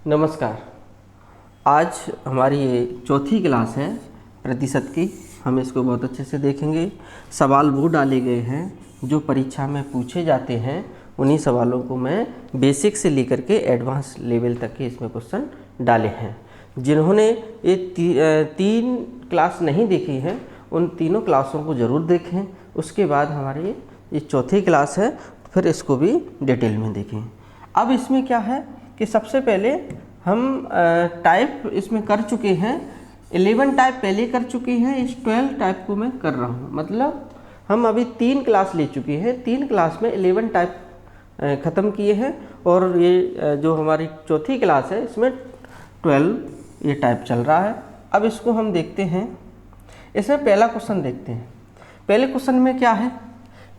नमस्कार। आज हमारी ये चौथी क्लास है प्रतिशत की। हम इसको बहुत अच्छे से देखेंगे। सवाल वो डाले गए हैं जो परीक्षा में पूछे जाते हैं। उन्हीं सवालों को मैं बेसिक से लेकर के एडवांस लेवल तक के इसमें क्वेश्चन डाले हैं। जिन्होंने ये तीन क्लास नहीं देखी है उन तीनों क्लासों को ज़रूर देखें। उसके बाद हमारी ये चौथी क्लास है, फिर इसको भी डिटेल में देखें। अब इसमें क्या है कि सबसे पहले हम टाइप इसमें कर चुके हैं। 11 टाइप पहले कर चुके हैं, इस 12 टाइप को मैं कर रहा हूँ। मतलब हम अभी 3 क्लास ले चुके हैं। 3 क्लास में 11 टाइप ख़त्म किए हैं और ये जो हमारी चौथी क्लास है इसमें 12 ये टाइप चल रहा है। अब इसको हम देखते हैं। इसमें पहला क्वेश्चन देखते हैं। पहले क्वेश्चन में क्या है?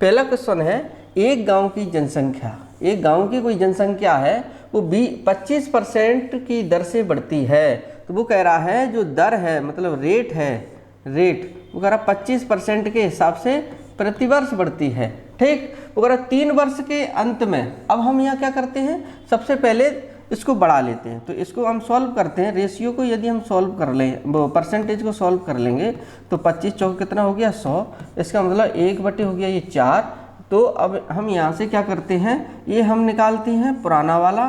पहला क्वेश्चन है एक गांव की जनसंख्या। एक गांव की कोई जनसंख्या है वो 25% की दर से बढ़ती है। तो वो कह रहा है जो दर है मतलब रेट है, रेट वो कह रहा 25% के हिसाब से प्रतिवर्ष बढ़ती है। ठीक, वो कह रहा 3 वर्ष के अंत में। अब हम यहाँ क्या करते हैं, सबसे पहले इसको बढ़ा लेते हैं। तो इसको हम सॉल्व करते हैं। रेशियो को यदि हम सॉल्व कर लें, वो परसेंटेज को सॉल्व कर लेंगे तो 25 चौक कितना हो गया 100। इसका मतलब 1/, हो गया ये 4। तो अब हम यहाँ से क्या करते हैं, ये हम निकालते हैं पुराना वाला,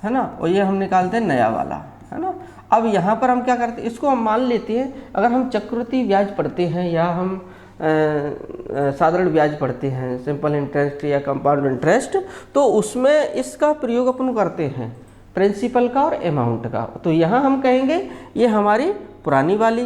है ना, और ये हम निकालते हैं नया वाला, है ना। अब यहाँ पर हम क्या करते हैं, इसको हम मान लेते हैं अगर हम चक्रवृद्धि ब्याज पढ़ते हैं या हम साधारण ब्याज पढ़ते हैं, सिंपल इंटरेस्ट या कंपाउंड इंटरेस्ट, तो उसमें इसका प्रयोग अपन करते हैं प्रिंसिपल का और अमाउंट का। तो यहाँ हम कहेंगे ये हमारी पुरानी वाली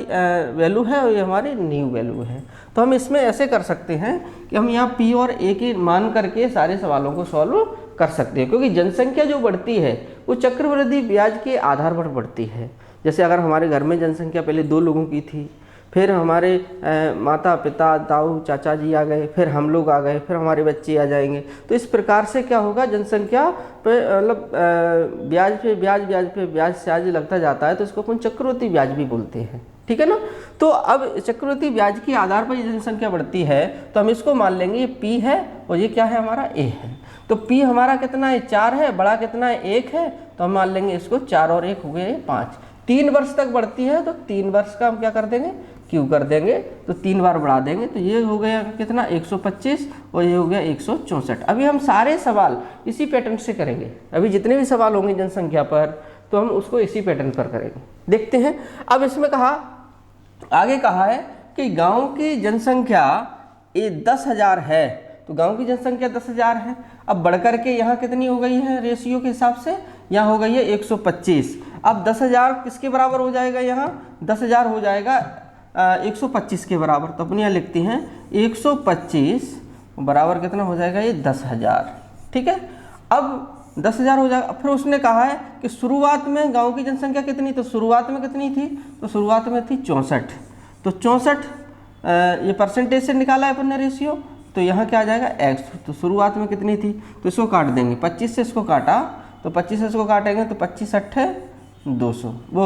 वैल्यू है और ये हमारी न्यू वैल्यू है। तो हम इसमें ऐसे कर सकते हैं कि हम यहाँ P और A के मान करके सारे सवालों को सॉल्व कर सकते हैं, क्योंकि जनसंख्या जो बढ़ती है वो चक्रवृद्धि ब्याज के आधार पर बढ़ती है। जैसे अगर हमारे घर में जनसंख्या पहले 2 लोगों की थी, फिर हमारे माता पिता ताऊ चाचा जी आ गए, फिर हम लोग आ गए, फिर हमारे बच्चे आ जाएंगे। तो इस प्रकार से क्या होगा, जनसंख्या पे मतलब ब्याज पे ब्याज, ब्याज पे ब्याज स्याज लगता जाता है। तो इसको अपन चक्रवृद्धि ब्याज भी बोलते हैं, ठीक है ना। तो अब चक्रवृद्धि ब्याज के आधार पर जनसंख्या बढ़ती है तो हम इसको मान लेंगे ये P है और ये क्या है हमारा A है। तो P हमारा कितना है 4 है, बड़ा कितना है 1 है। तो हम मान लेंगे इसको 4 और 1 हो गए 5। 3 वर्ष तक बढ़ती है तो 3 वर्ष का हम क्या कर देंगे, Q कर देंगे। तो 3 बार बढ़ा देंगे तो ये हो गया कितना 125 और ये हो गया 164। अभी हम सारे सवाल इसी पैटर्न से करेंगे। अभी जितने भी सवाल होंगे जनसंख्या पर तो हम उसको इसी पैटर्न पर करेंगे। देखते हैं। अब इसमें आगे कहा है कि गांव की जनसंख्या ये 10,000 है। तो गांव की जनसंख्या 10,000 है। अब बढ़कर के यहाँ कितनी हो गई है रेशियो के हिसाब से, यहाँ हो गई है 125। अब 10,000 किसके बराबर हो जाएगा, यहाँ 10,000 हो जाएगा 125 के बराबर। तो अपने यहाँ लिखते हैं 125 बराबर कितना हो जाएगा ये 10,000। ठीक है, अब 10,000 हो जाएगा। फिर उसने कहा है कि शुरुआत में गांव की जनसंख्या कितनी, तो शुरुआत में कितनी थी, तो शुरुआत में थी 64। तो 64 ये परसेंटेज से निकाला है अपन ने रेशियो। तो यहाँ क्या आ जाएगा x। तो शुरुआत में कितनी थी, तो इसको काट देंगे। 25 से इसको काटा तो 25 से इसको काटेंगे तो 25 8 200, वो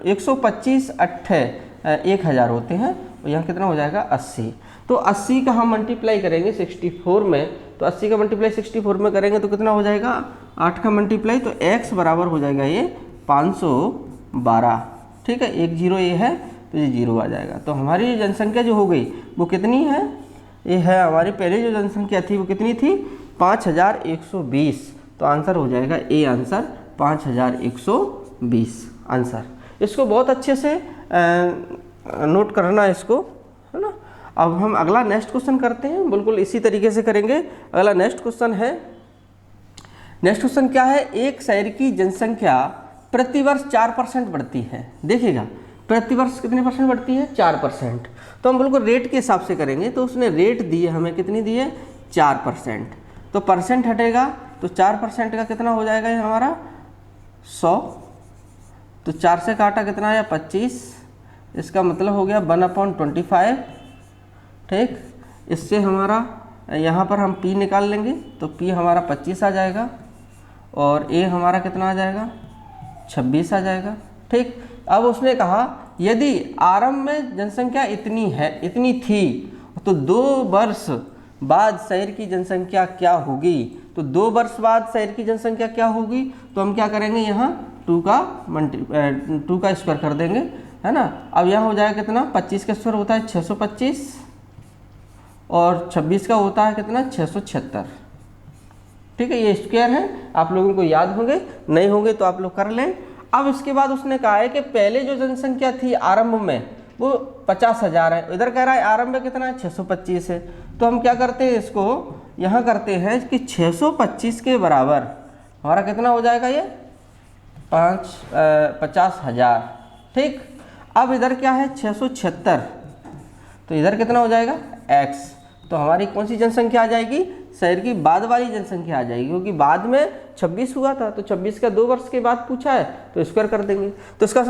125 8 1000 होते हैं। और यहाँ कितना हो जाएगा 80। तो 80 का हम मल्टीप्लाई करेंगे 64 में। तो 80 का मल्टीप्लाई 64 में करेंगे तो कितना हो जाएगा 8 का मल्टीप्लाई, तो x बराबर हो जाएगा ये 512। ठीक है, 1 0 ये है तो ये 0 आ जाएगा। तो हमारी जनसंख्या जो हो गई वो कितनी है, ये है हमारी पहले जो जनसंख्या थी वो कितनी थी 5120। तो आंसर हो जाएगा ए आंसर 5120 आंसर। इसको बहुत अच्छे से नोट करना है इसको, है ना। अब हम अगला नेक्स्ट क्वेश्चन करते हैं, बिल्कुल इसी तरीके से करेंगे। अगला नेक्स्ट क्वेश्चन है, नेक्स्ट क्वेश्चन क्या है, एक शहर की जनसंख्या प्रतिवर्ष 4% बढ़ती है। देखिएगा प्रतिवर्ष कितने परसेंट बढ़ती है 4%। तो हम बिल्कुल रेट के हिसाब से करेंगे। तो उसने रेट दी है हमें, कितनी दी है 4%। तो परसेंट हटेगा तो 4% का कितना हो जाएगा ये हमारा 100। तो 4 से काटा कितना आया 25। इसका मतलब हो गया 1/25। ठीक, इससे हमारा यहाँ पर हम P निकाल लेंगे तो P हमारा 25 आ जाएगा और A हमारा कितना आ जाएगा 26 आ जाएगा। ठीक, अब उसने कहा यदि आरंभ में जनसंख्या इतनी थी तो 2 वर्ष बाद शहर की जनसंख्या क्या होगी। तो 2 वर्ष बाद शहर की जनसंख्या क्या होगी, तो हम क्या करेंगे यहाँ 2 का स्क्वायर कर देंगे, है ना। अब यहाँ हो जाएगा कितना, 25 का स्क्वायर होता है 625 और 26 का होता है कितना 676। ठीक है, ये स्क्वायर है, आप लोगों को याद होंगे, नहीं होंगे तो आप लोग कर लें। अब इसके बाद उसने कहा है कि पहले जो जनसंख्या थी आरंभ में वो 50,000 है, इधर कह रहा है आरंभ में कितना है 625 है। तो हम क्या करते हैं, इसको यहाँ करते हैं कि 625 के बराबर हमारा कितना हो जाएगा, ये 50,000। ठीक, अब इधर क्या है 676, तो इधर कितना हो जाएगा x। तो हमारी कौन सी जनसंख्या आ जाएगी, शहर की बाद वाली जनसंख्या आ जाएगी, क्योंकि बाद में 26 हुआ था, तो 26 का 2 वर्ष के बाद पूछा है तो स्क्वायर कर देंगे। तो इसका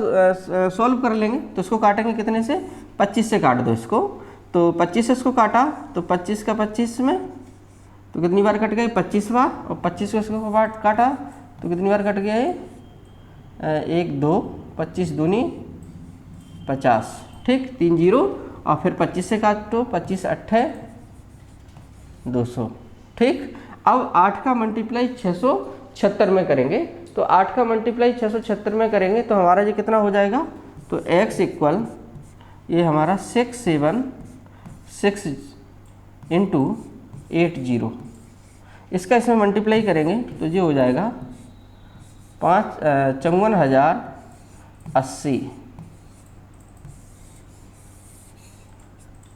सॉल्व कर लेंगे, तो इसको काटेंगे कितने से, 25 से काट दो इसको। तो 25 से इसको काटा तो 25 का 25 में तो कितनी बार कट गई 25 बार, और 25 को इसको काटा तो कितनी बार कट गया ये 1 2 25 दूनी 50। ठीक, 3 जीरो, और फिर 25 से काटो, 25 8 200। ठीक, अब 8 का मल्टीप्लाई 676 में करेंगे, तो 8 का मल्टीप्लाई 676 में करेंगे तो हमारा ये कितना हो जाएगा, तो x इक्वल ये हमारा 676 इंटू 80, इसका इसमें मल्टीप्लाई करेंगे तो ये हो जाएगा 54,080।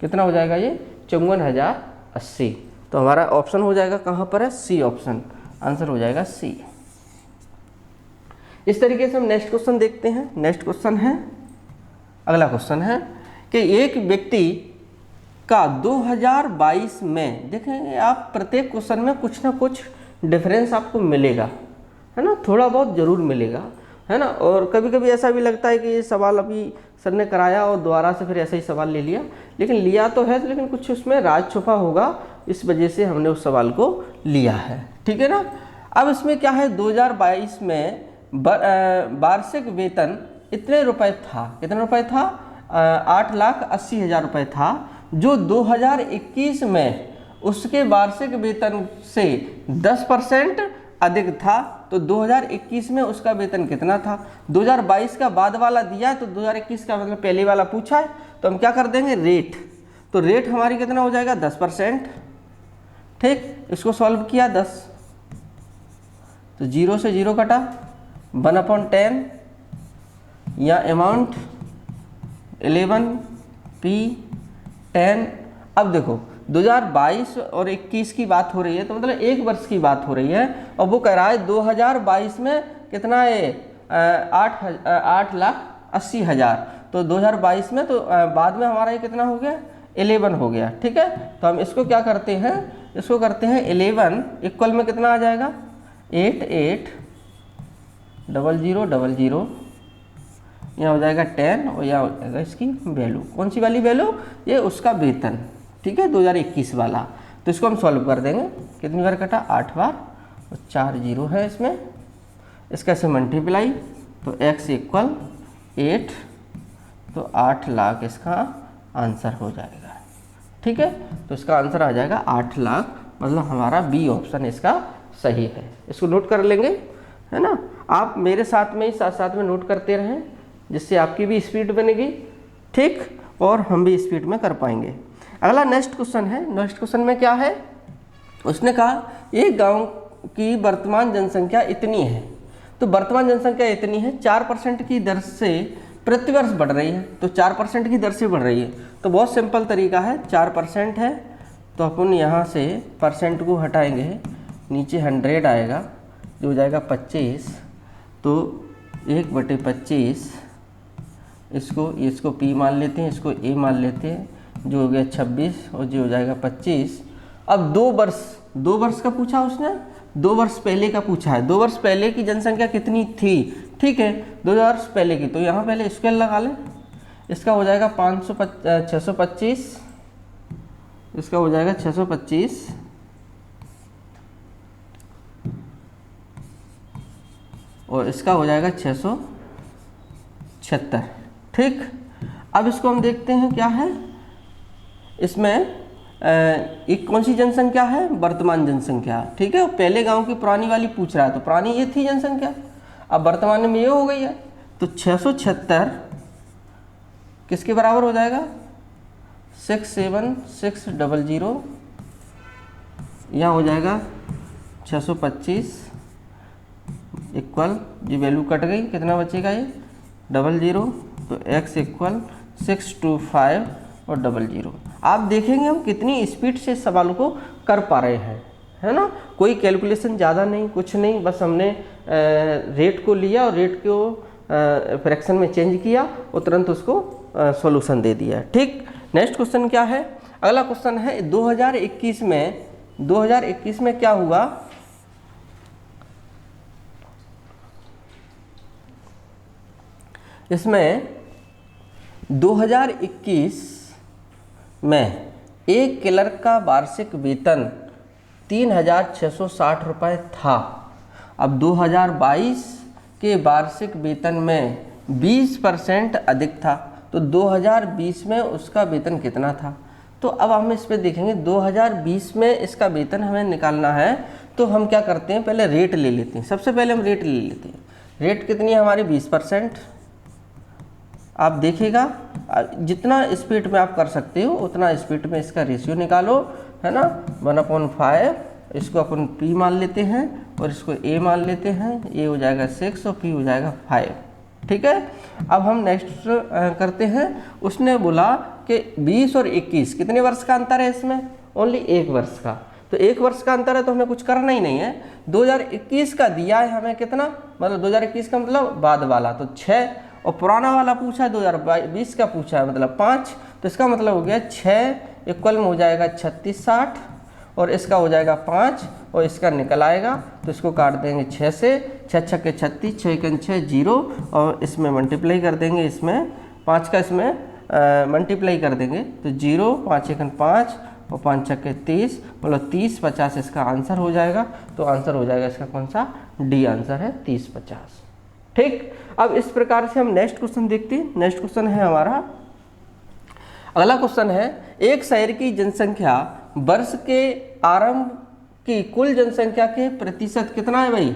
कितना हो जाएगा ये 54,080। तो हमारा ऑप्शन हो जाएगा कहाँ पर है, सी ऑप्शन, आंसर हो जाएगा सी। इस तरीके से हम नेक्स्ट क्वेश्चन देखते हैं। नेक्स्ट क्वेश्चन है, अगला क्वेश्चन है कि एक व्यक्ति का 2022 में, देखें आप प्रत्येक क्वेश्चन में कुछ ना कुछ डिफरेंस आपको मिलेगा, है ना, थोड़ा बहुत ज़रूर मिलेगा, है ना। और कभी कभी ऐसा भी लगता है कि ये सवाल अभी सर ने कराया और दोबारा से फिर ऐसा ही सवाल ले लिया, लेकिन लिया तो है, लेकिन कुछ उसमें राज छुपा होगा, इस वजह से हमने उस सवाल को लिया है। ठीक है ना। अब इसमें क्या है, 2022 में वार्षिक वेतन इतने रुपए था, कितने रुपए था, 8,80,000 रुपये था, जो 2021 में उसके वार्षिक वेतन से 10% अधिक था। तो 2021 में उसका वेतन कितना था, 2022 का बाद वाला दिया है, तो 2021 का मतलब पहले वाला पूछा है, तो हम क्या कर देंगे रेट, तो रेट हमारी कितना हो जाएगा 10%। ठीक, इसको सॉल्व किया 10, तो 0 से 0 कटा, 1/10 या अमाउंट 11p10। अब देखो 2022 और 21 की बात हो रही है, तो मतलब 1 वर्ष की बात हो रही है, और वो कह रहा है 2022 में कितना है 8,80,000, तो 2022 में, तो बाद में हमारा ये कितना हो गया 11 हो गया। ठीक है, तो हम इसको क्या करते हैं, इसको करते हैं 11 इक्वल में कितना आ जाएगा 88,00,00, यहाँ हो जाएगा 10, और यहाँ हो जाएगा इसकी वैल्यू, कौन सी वाली वैल्यू, ये उसका वेतन। ठीक है, 2021 वाला। तो इसको हम सॉल्व कर देंगे, कितनी बार कटा 8 बार, और 4 जीरो है इसमें, इसका से मल्टीप्लाई, तो x इक्वल 8, तो 8 लाख इसका आंसर हो जाएगा। ठीक है, तो इसका आंसर आ जाएगा 8 लाख, मतलब हमारा बी ऑप्शन इसका सही है। इसको नोट कर लेंगे, है ना। आप मेरे साथ में ही साथ साथ में नोट करते रहें, जिससे आपकी भी स्पीड बनेगी, ठीक, और हम भी स्पीड में कर पाएंगे। अगला नेक्स्ट क्वेश्चन है। नेक्स्ट क्वेश्चन में क्या है, उसने कहा एक गांव की वर्तमान जनसंख्या इतनी है, तो वर्तमान जनसंख्या इतनी है, 4% की दर से प्रतिवर्ष बढ़ रही है, तो 4% की दर से बढ़ रही है। तो बहुत सिंपल तरीका है, 4% है, तो अपन यहाँ से परसेंट को हटाएंगे, नीचे 100 आएगा, जो हो जाएगा 25, तो 1/25, इसको P मान लेते हैं, इसको A मान लेते हैं, जो हो गया 26, और जो हो जाएगा 25। अब 2 वर्ष का पूछा उसने, 2 वर्ष पहले का पूछा है, 2 वर्ष पहले की जनसंख्या कितनी थी। ठीक है, 2 वर्ष पहले की, तो यहाँ पहले स्क्वायर लगा लें, इसका हो जाएगा 625, इसका हो जाएगा 625, और इसका हो जाएगा 676। ठीक, अब इसको हम देखते हैं क्या है इसमें, एक कौन सी जनसंख्या है, वर्तमान जनसंख्या। ठीक है, पहले गांव की पुरानी वाली पूछ रहा है, तो पुरानी ये थी जनसंख्या। अब वर्तमान में ये हो गई है, तो 676 किसके बराबर हो जाएगा, 67600, यहाँ हो जाएगा 625 इक्वल, ये वैल्यू कट गई, कितना बचेगा ये 00, तो x इक्वल 625 और 00। आप देखेंगे हम कितनी स्पीड से सवाल को कर पा रहे हैं, है ना। कोई कैलकुलेशन ज़्यादा नहीं, कुछ नहीं, बस हमने रेट को लिया और रेट को फ्रैक्शन में चेंज किया और तुरंत उसको सॉल्यूशन दे दिया। ठीक, नेक्स्ट क्वेश्चन क्या है, अगला क्वेश्चन है 2021 में क्या हुआ, इसमें 2021 में एक क्लर्क का वार्षिक वेतन 3660 रुपये था। अब 2022 के वार्षिक वेतन में 20% अधिक था, तो 2020 में उसका वेतन कितना था। तो अब हम इस पे देखेंगे 2020 में इसका वेतन हमें निकालना है, तो हम क्या करते हैं, पहले रेट ले लेते हैं। सबसे पहले हम रेट ले लेते हैं। रेट कितनी है हमारी, 20%। आप देखिएगा जितना स्पीड में आप कर सकते हो उतना स्पीड में इसका रेशियो निकालो, है ना। 1/5, इसको अपन P मान लेते हैं और इसको A मान लेते हैं। A हो जाएगा 6 और P हो जाएगा 5। ठीक है, अब हम नेक्स्ट करते हैं। उसने बोला कि 20 और 21 कितने वर्ष का अंतर है इसमें, ओनली 1 वर्ष का। तो 1 वर्ष का अंतर है तो हमें कुछ करना ही नहीं है। 2021 का दिया है हमें कितना, मतलब 2021 का मतलब बाद वाला, तो 6, और पुराना वाला पूछा है 2020 का पूछा है मतलब 5, तो इसका मतलब हो गया 6 इक्वल में हो जाएगा 3660 और इसका हो जाएगा 5 और इसका निकल आएगा, तो इसको काट देंगे 6 से, 6 छक्के 36, 6 एकन 6 0 और इसमें मल्टीप्लाई कर देंगे, इसमें 5 का इसमें मल्टीप्लाई कर देंगे तो 0, 5 एकन 5 और 5 छक्के 30, मतलब 30-50 इसका आंसर हो जाएगा। तो आंसर हो जाएगा इसका कौन सा, डी आंसर है 30-50। ठीक, अब इस प्रकार से हम नेक्स्ट क्वेश्चन देखते हैं। नेक्स्ट क्वेश्चन है हमारा, अगला क्वेश्चन है, एक शहर की जनसंख्या वर्ष के आरंभ की कुल जनसंख्या के प्रतिशत कितना है भाई,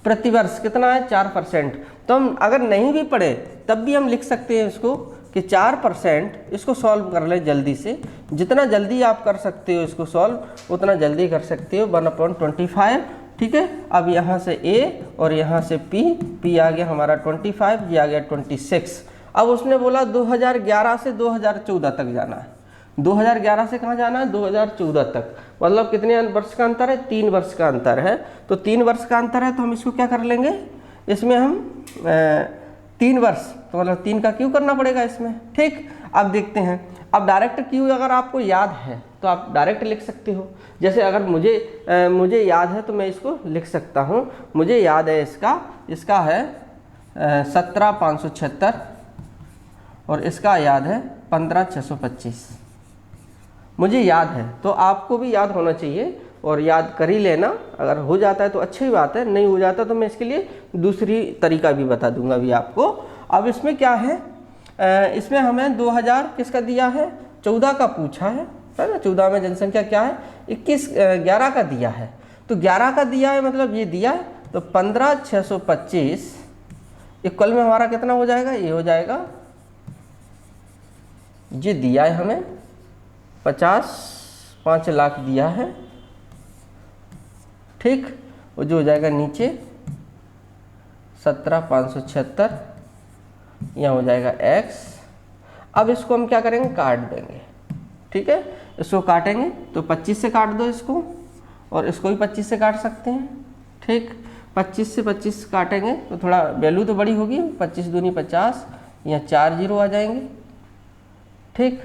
प्रतिवर्ष कितना है, 4%। तो हम अगर नहीं भी पढ़े तब भी हम लिख सकते हैं इसको कि 4%। इसको सॉल्व कर ले जल्दी से, जितना जल्दी आप कर सकते हो इसको सॉल्व उतना जल्दी कर सकते हो, 1/25। ठीक है, अब यहाँ से A और यहाँ से P आ गया हमारा 25, ये आ गया 26। अब उसने बोला 2011 से 2014 तक जाना है। 2011 से कहाँ जाना है, 2014 तक, मतलब कितने वर्ष का अंतर है, 3 वर्ष का अंतर है। तो 3 वर्ष का अंतर है तो हम इसको क्या कर लेंगे, इसमें हम 3 वर्ष, तो मतलब 3 का क्यों करना पड़ेगा इसमें। ठीक, अब देखते हैं। अब डायरेक्ट क्यों अगर आपको याद है तो आप डायरेक्ट लिख सकते हो। जैसे अगर मुझे याद है तो मैं इसको लिख सकता हूँ। मुझे याद है इसका है 17,576 और इसका याद है 15,625। मुझे याद है, तो आपको भी याद होना चाहिए और याद कर ही लेना। अगर हो जाता है तो अच्छी बात है, नहीं हो जाता तो मैं इसके लिए दूसरी तरीका भी बता दूंगा अभी आपको। अब इसमें क्या है, इसमें हमें 2000 किसका दिया है, 14 का पूछा है ना। 14 में जनसंख्या क्या है, 11 का दिया है। तो 11 का दिया है मतलब ये दिया है, तो 15,625 इक्वल में हमारा कितना हो जाएगा, ये हो जाएगा, ये दिया है हमें 5 लाख दिया है। ठीक, वो जो हो जाएगा नीचे 17,576, यहाँ हो जाएगा x। अब इसको हम क्या करेंगे, काट देंगे। ठीक है, इसको काटेंगे तो 25 से काट दो इसको, और इसको भी 25 से काट सकते हैं। ठीक, 25 से 25 काटेंगे तो थोड़ा वैल्यू तो बड़ी होगी, 25 दूनी 50, यहाँ 4 0 आ जाएंगे। ठीक,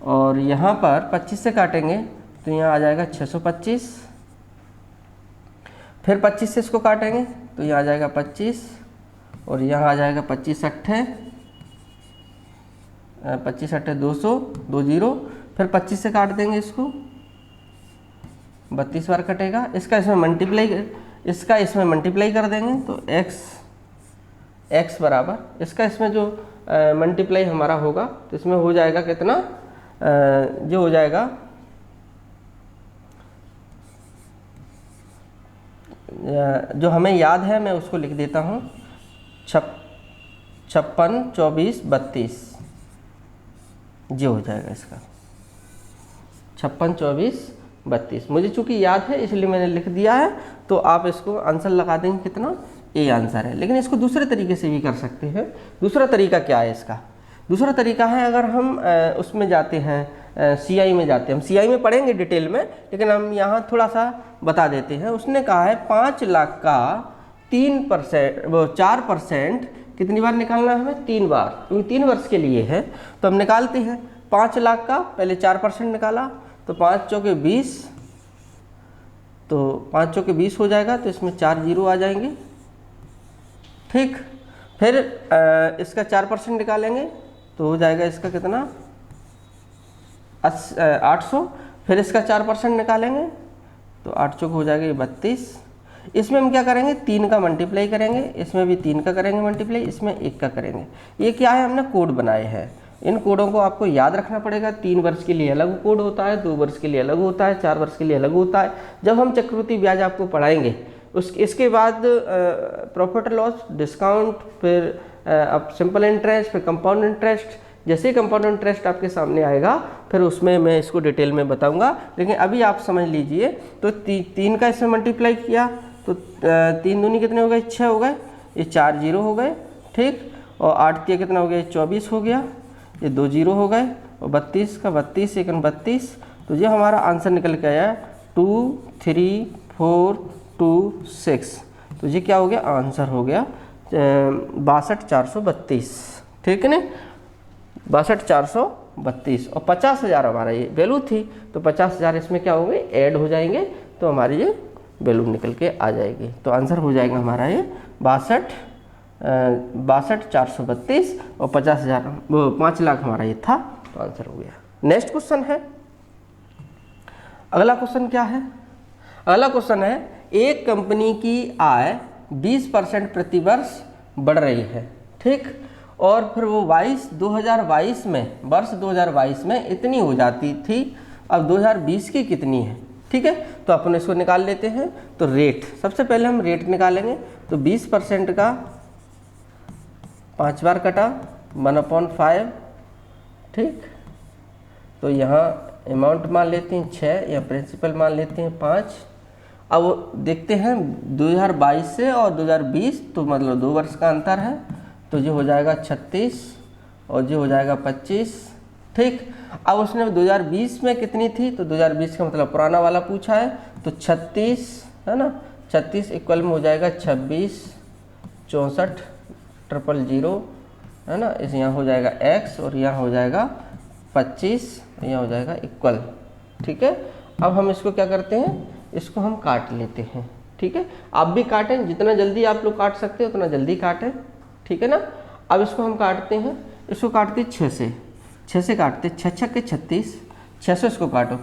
और यहाँ पर 25 से काटेंगे तो यहाँ आ जाएगा 625, फिर 25 से इसको काटेंगे तो यहाँ आ जाएगा 25 और यहाँ आ जाएगा 25 अट्ठे 200, 2 0, फिर 25 से काट देंगे इसको, 32 बार कटेगा। इसका इसमें मल्टीप्लाई कर देंगे तो x बराबर, इसका इसमें जो मल्टीप्लाई हमारा होगा तो इसमें हो जाएगा कितना, जो हो जाएगा जो हमें याद है मैं उसको लिख देता हूँ, 56, 24, 32 ये हो जाएगा इसका, 56, 24, 32। मुझे चूँकि याद है इसलिए मैंने लिख दिया है, तो आप इसको आंसर लगा देंगे कितना, ए आंसर है। लेकिन इसको दूसरे तरीके से भी कर सकते हैं। दूसरा तरीका क्या है इसका? दूसरा तरीका है, अगर हम उसमें जाते हैं, CI में जाते हैं, हम CI में पढ़ेंगे डिटेल में, लेकिन हम यहाँ थोड़ा सा बता देते हैं। उसने कहा है 5 लाख का 3% वो 4% कितनी बार निकालना है हमें, 3 बार, क्योंकि 3 वर्ष के लिए है। तो हम निकालते हैं 5 लाख का पहले 4% निकाला, तो 5 चौके 20, तो 5 चौके 20 हो जाएगा, तो इसमें 4 जीरो आ जाएंगे। ठीक, फिर इसका 4% निकालेंगे तो हो जाएगा इसका कितना, 800। फिर इसका 4% निकालेंगे तो 8 चौक हो जाएगा 32। इसमें हम क्या करेंगे, 3 का मल्टीप्लाई करेंगे, इसमें भी 3 का करेंगे मल्टीप्लाई, इसमें 1 का करेंगे। ये क्या है, हमने कोड बनाए हैं। इन कोडों को आपको याद रखना पड़ेगा। 3 वर्ष के लिए अलग कोड होता है, 2 वर्ष के लिए अलग होता है, 4 वर्ष के लिए अलग होता है। जब हम चक्रवृद्धि ब्याज आपको पढ़ाएंगे, इसके बाद प्रॉफिट लॉस, डिस्काउंट, फिर अब सिंपल इंटरेस्ट, फिर कंपाउंड इंटरेस्ट। जैसे ही कंपाउंड इंटरेस्ट आपके सामने आएगा फिर उसमें मैं इसको डिटेल में बताऊंगा। लेकिन अभी आप समझ लीजिए, तो 3 का इसमें मल्टीप्लाई किया तो 3 दूनी कितने हो गए, 6 हो गए, ये 4 जीरो हो गए। ठीक, और 8 के कितना हो गया, 24 हो गया, ये 2 जीरो हो गए, और 32 का 32, 1 32। तो ये हमारा आंसर निकल के आया 2, 3, 4, 2, 6। तो ये क्या हो गया, आंसर हो गया 62,432। ठीक है ना, 62,432। और 50,000 हमारा ये वैल्यू थी, तो 50,000 इसमें क्या होंगे, ऐड हो जाएंगे, तो हमारी ये वैल्यू निकल के आ जाएगी। तो आंसर हो जाएगा हमारा ये 62,432, और 50,000 वो 5 लाख हमारा ये था, तो आंसर हो गया। नेक्स्ट क्वेश्चन है, अगला क्वेश्चन क्या है, अगला क्वेश्चन है, एक कंपनी की आय 20% प्रति वर्ष बढ़ रही है। ठीक, और फिर वो 2022 में, वर्ष 2022 में इतनी हो जाती थी, अब 2020 की कितनी है। ठीक है, तो अपन इसको निकाल लेते हैं। तो रेट, सबसे पहले हम रेट निकालेंगे। तो 20% का 5 बार कटा 1/5। ठीक, तो यहाँ अमाउंट मान लेते हैं 6, या प्रिंसिपल मान लेते हैं 5। अब देखते हैं 2022 से और 2020, तो मतलब 2 वर्ष का अंतर है, तो ये हो जाएगा 36 और ये हो जाएगा 25। ठीक, अब उसने 2020 में कितनी थी, तो 2020 का मतलब पुराना वाला पूछा है, तो 36 है ना, 36 इक्वल में हो जाएगा 26, 64, 000 है ना, इस यहाँ हो जाएगा x, और यहाँ हो जाएगा 25, यहाँ हो जाएगा इक्वल। ठीक है, अब हम इसको क्या करते हैं, इसको हम काट लेते हैं। ठीक है, आप भी काटें, जितना जल्दी आप लोग काट सकते हैं उतना जल्दी काटें। ठीक है ना, अब इसको हम काटते हैं, इसको काटते 6 से काटते, 6 6 के 36, 6 से इसको काटो,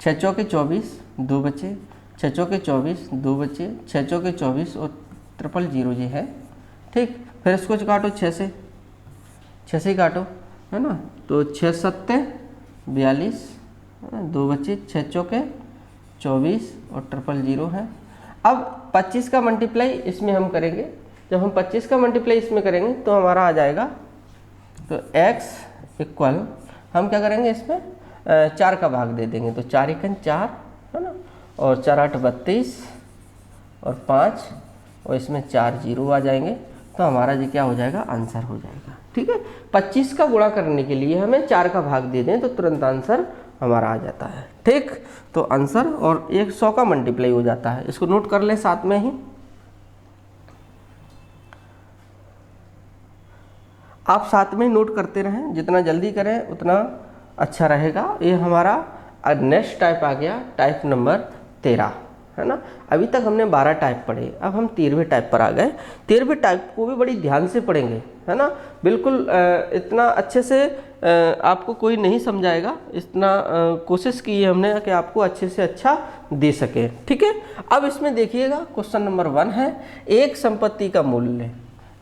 6 चौके 24, 2 बचे, 6 चौके 24, 2 बचे, 6 चौके 24 और 000 ये है। ठीक, फिर इसको काटो 6 से काटो, है ना, तो 6 7 42, 2 बचे, 6 चौके 24 और 000 है। अब 25 का मल्टीप्लाई इसमें हम करेंगे। जब हम 25 का मल्टीप्लाई इसमें करेंगे तो हमारा आ जाएगा, तो x इक्वल, हम क्या करेंगे इसमें 4 का भाग दे देंगे, तो 4 एकन 4 है ना, और 4 8 32 और 5, और इसमें 4 जीरो आ जाएंगे, तो हमारा ये क्या हो जाएगा, आंसर हो जाएगा। ठीक है, 25 का गुणा करने के लिए हमें 4 का भाग दे दें तो तुरंत आंसर हमारा आ जाता है। ठीक, तो आंसर और 100 का मल्टीप्लाई हो जाता है। इसको नोट कर लें साथ में ही, आप साथ में नोट करते रहें, जितना जल्दी करें उतना अच्छा रहेगा। ये हमारा नेक्स्ट टाइप आ गया, टाइप नंबर 13 है ना। अभी तक हमने 12 टाइप पढ़े, अब हम 13वें टाइप पर आ गए। 13वें टाइप को भी बड़ी ध्यान से पढ़ेंगे, है ना, बिल्कुल इतना अच्छे से आपको कोई नहीं समझाएगा, इतना कोशिश की है हमने कि आपको अच्छे से अच्छा दे सके। ठीक है, अब इसमें देखिएगा क्वेश्चन नंबर 1 है, एक संपत्ति का मूल्य,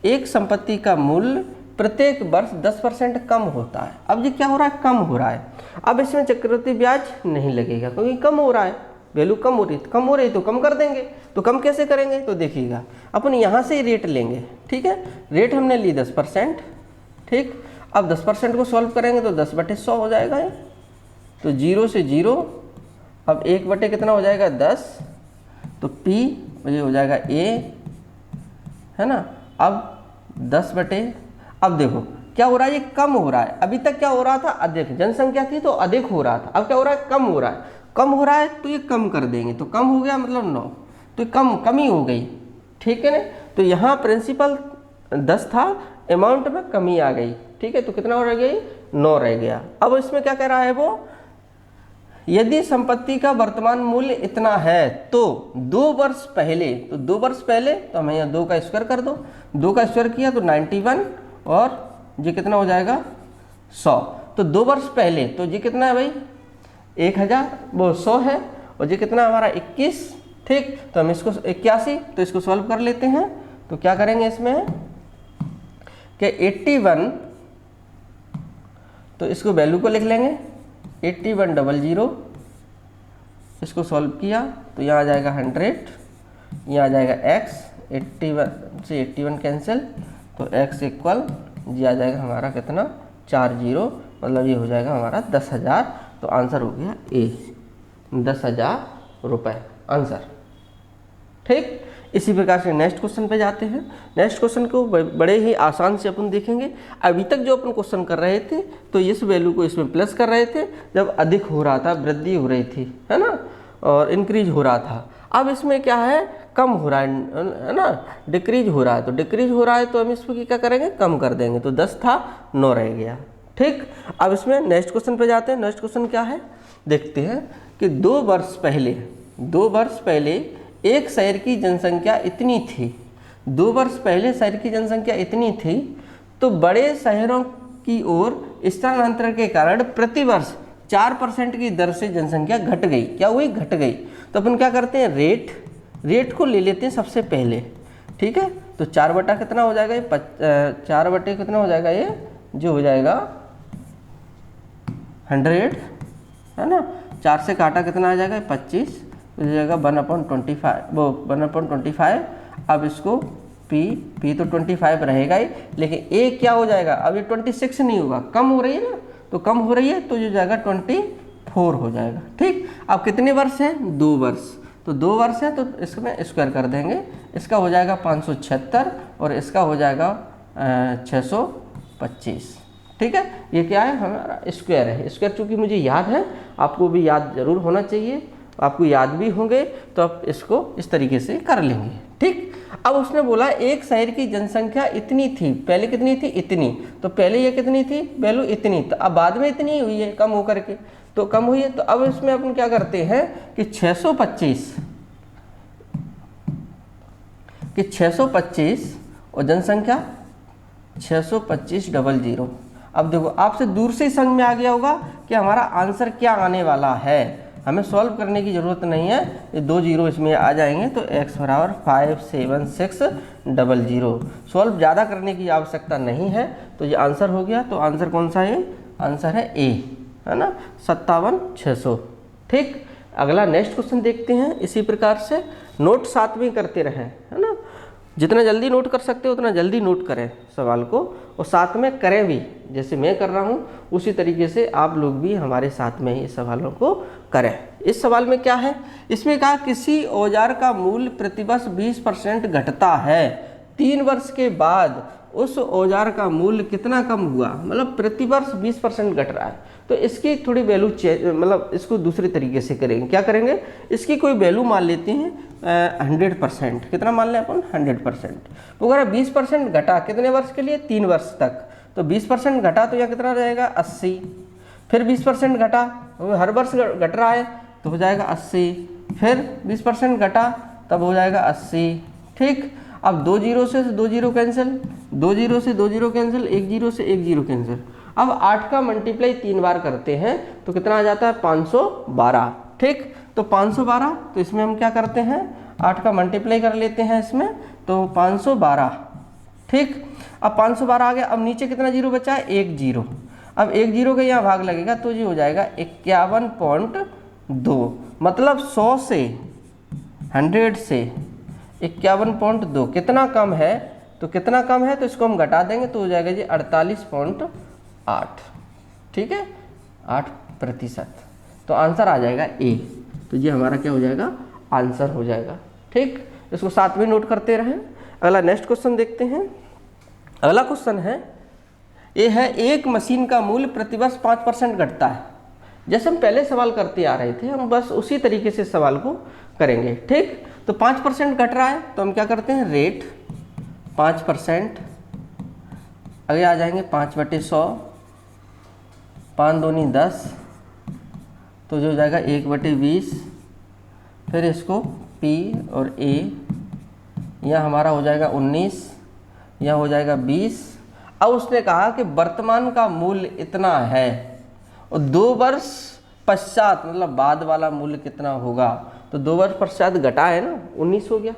एक संपत्ति का मूल्य प्रत्येक वर्ष 10% कम होता है। अब ये क्या हो रहा है, कम हो रहा है। अब इसमें चक्रवृद्धि ब्याज नहीं लगेगा क्योंकि कम हो रहा है, वैल्यू कम हो रही, कम हो रही तो कम कर देंगे। तो कम कैसे करेंगे, तो देखिएगा अपन यहाँ से ही रेट लेंगे, ठीक है। रेट हमने ली 10%, ठीक। अब 10% को सॉल्व करेंगे तो 10/100 हो जाएगा ये, तो 0 से 0, अब 1 कितना हो जाएगा 10, तो P ये हो जाएगा A, है ना। अब 10 अब देखो क्या हो रहा है, ये कम हो रहा है। अभी तक क्या हो रहा था, अधिक, जनसंख्या थी तो अधिक हो रहा था, अब क्या हो रहा है, कम हो रहा है। कम हो रहा है तो ये कम कर देंगे, तो कम हो गया मतलब 9, तो कमी हो गई, ठीक है ना। तो यहाँ प्रिंसिपल 10 था, अमाउंट में कमी आ गई, ठीक है। तो कितना रह गई, 9 रह गया। अब इसमें क्या कह रहा है वो, यदि संपत्ति का वर्तमान मूल्य इतना है तो 2 वर्ष पहले, तो 2 वर्ष पहले तो हमें यहाँ 2 का स्क्वायर कर दो, 2 का स्क्वायर किया तो 91, और ये कितना हो जाएगा 100। तो 2 वर्ष पहले तो ये कितना है भाई 1000, वो 100 है, और ये कितना हमारा 21, ठीक। तो हम इसको 81, तो इसको सॉल्व कर लेते हैं। तो क्या करेंगे इसमें कि 81, तो इसको वैल्यू को लिख लेंगे 8100, इसको सॉल्व किया तो यहाँ आ जाएगा 100, यहाँ आ जाएगा x, 81 से 81 कैंसिल, तो x इक्वल ये आ जाएगा हमारा कितना 40, मतलब ये हो जाएगा हमारा 10,000। तो आंसर हो गया A, 10,000 रुपये आंसर, ठीक। इसी प्रकार से नेक्स्ट क्वेश्चन पे जाते हैं। नेक्स्ट क्वेश्चन को बड़े ही आसान से अपन देखेंगे। अभी तक जो अपन क्वेश्चन कर रहे थे तो इस वैल्यू को इसमें प्लस कर रहे थे जब अधिक हो रहा था, वृद्धि हो रही थी, है ना, और इंक्रीज हो रहा था। अब इसमें क्या है, कम हो रहा है ना, डिक्रीज हो रहा है। तो डिक्रीज हो रहा है तो हम इसमें क्या करेंगे, कम कर देंगे। तो 10 था 9 रह गया, ठीक। अब इसमें नेक्स्ट क्वेश्चन पे जाते हैं। नेक्स्ट क्वेश्चन क्या है देखते हैं कि 2 वर्ष पहले एक शहर की जनसंख्या इतनी थी, 2 वर्ष पहले शहर की जनसंख्या इतनी थी, तो बड़े शहरों की ओर स्थानांतरण के कारण प्रतिवर्ष 4% की दर से जनसंख्या घट गई। क्या हुई, घट गई। तो अपन क्या करते हैं, रेट को ले लेते हैं सबसे पहले, ठीक है। तो 4 बटा कितना हो जाएगा ये, 4 बटे कितना हो जाएगा ये, जो हो जाएगा 100, है ना। 4 से काटा कितना आ जाएगा 25, हो जाएगा 1/25, वो 1/25। अब इसको P तो 25 रहेगा ही, लेकिन A क्या हो जाएगा, अब ये 26 नहीं होगा, कम हो रही है ना, तो कम हो रही है तो ये जाएगा 24 हो जाएगा, ठीक। अब कितने वर्ष है, 2 वर्ष, तो 2 वर्ष है तो इसमें स्क्वायर कर देंगे। इसका हो जाएगा 576 और इसका हो जाएगा 625, ठीक है। ये क्या है, हमारा स्क्वायर है। स्क्वायर चूँकि मुझे याद है, आपको भी याद जरूर होना चाहिए, आपको याद भी होंगे तो आप इसको इस तरीके से कर लेंगे, ठीक। अब उसने बोला एक शहर की जनसंख्या इतनी थी, पहले कितनी थी, इतनी, तो पहले ये कितनी थी, वैल्यू इतनी, तो अब बाद में इतनी हुई है, कम होकर के, तो कम हुई है। तो अब इसमें अपन क्या करते हैं कि 625 और जनसंख्या 625,000। अब देखो आपसे दूर से ही समझ में आ गया होगा कि हमारा आंसर क्या आने वाला है, हमें सॉल्व करने की ज़रूरत नहीं है, ये 2 जीरो इसमें आ जाएंगे। तो x बराबर 57600, सॉल्व ज़्यादा करने की आवश्यकता नहीं है। तो ये आंसर हो गया। तो आंसर कौन सा है, आंसर है A, है ना, 57,600, ठीक। अगला नेक्स्ट क्वेश्चन देखते हैं। इसी प्रकार से नोट साथ में करते रहें, है ना, जितना जल्दी नोट कर सकते हो उतना जल्दी नोट करें सवाल को, और साथ में करें भी, जैसे मैं कर रहा हूँ उसी तरीके से आप लोग भी हमारे साथ में ही सवालों को करें। इस सवाल में क्या है, इसमें कहा किसी औजार का मूल्य प्रतिवर्ष 20% घटता है, 3 वर्ष के बाद उस औजार का मूल्य कितना कम हुआ, मतलब प्रतिवर्ष 20% घट रहा है। तो इसकी थोड़ी वैल्यू मतलब इसको दूसरे तरीके से करेंगे। क्या करेंगे, इसकी कोई वैल्यू मान लेते हैं 100%, कितना मान लें अपन 100%। तो अगर 20% घटा कितने वर्ष के लिए, 3 वर्ष तक, तो 20% घटा तो यहाँ कितना रहेगा 80, फिर 20% घटा, हर वर्ष घट रहा है तो हो जाएगा 80, फिर 20% घटा तब हो जाएगा 80, ठीक। अब 2 जीरो से 2 जीरो कैंसिल, 2 जीरो से 2 जीरो कैंसिल, 1 जीरो से 1 जीरो कैंसिल। अब 8 का मल्टीप्लाई 3 बार करते हैं तो कितना आ जाता है 512, ठीक। तो 512, तो इसमें हम क्या करते हैं 8 का मल्टीप्लाई कर लेते हैं इसमें, तो 512, ठीक। अब 512 आ गया। अब नीचे कितना जीरो बचा है, 1 जीरो। अब 1 जीरो का यहाँ भाग लगेगा तो ये हो जाएगा 51.2। मतलब 100 से 100 से 51.2 कितना कम है, तो कितना कम है तो इसको हम घटा देंगे तो हो जाएगा जी 48.8, ठीक है, 8%। तो आंसर आ जाएगा ए। तो ये हमारा क्या हो जाएगा, आंसर हो जाएगा। ठीक, इसको साथ में नोट करते रहें। अगला नेक्स्ट क्वेश्चन देखते हैं। अगला क्वेश्चन है, ये है एक मशीन का मूल्य प्रतिवर्ष 5% घटता है। जैसे हम पहले सवाल करते आ रहे थे, हम बस उसी तरीके से सवाल को करेंगे। ठीक, तो 5% घट रहा है तो हम क्या करते हैं, रेट 5%, आगे आ जाएंगे 5/100, 5 दूनी 10, तो जो हो जाएगा 1/20, फिर इसको P और A, यह हमारा हो जाएगा 19, यह हो जाएगा 20। अब उसने कहा कि वर्तमान का मूल्य इतना है और 2 वर्ष पश्चात मतलब बाद वाला मूल्य कितना होगा, तो 2 वर्ष पश्चात घटा है ना, 19 हो गया।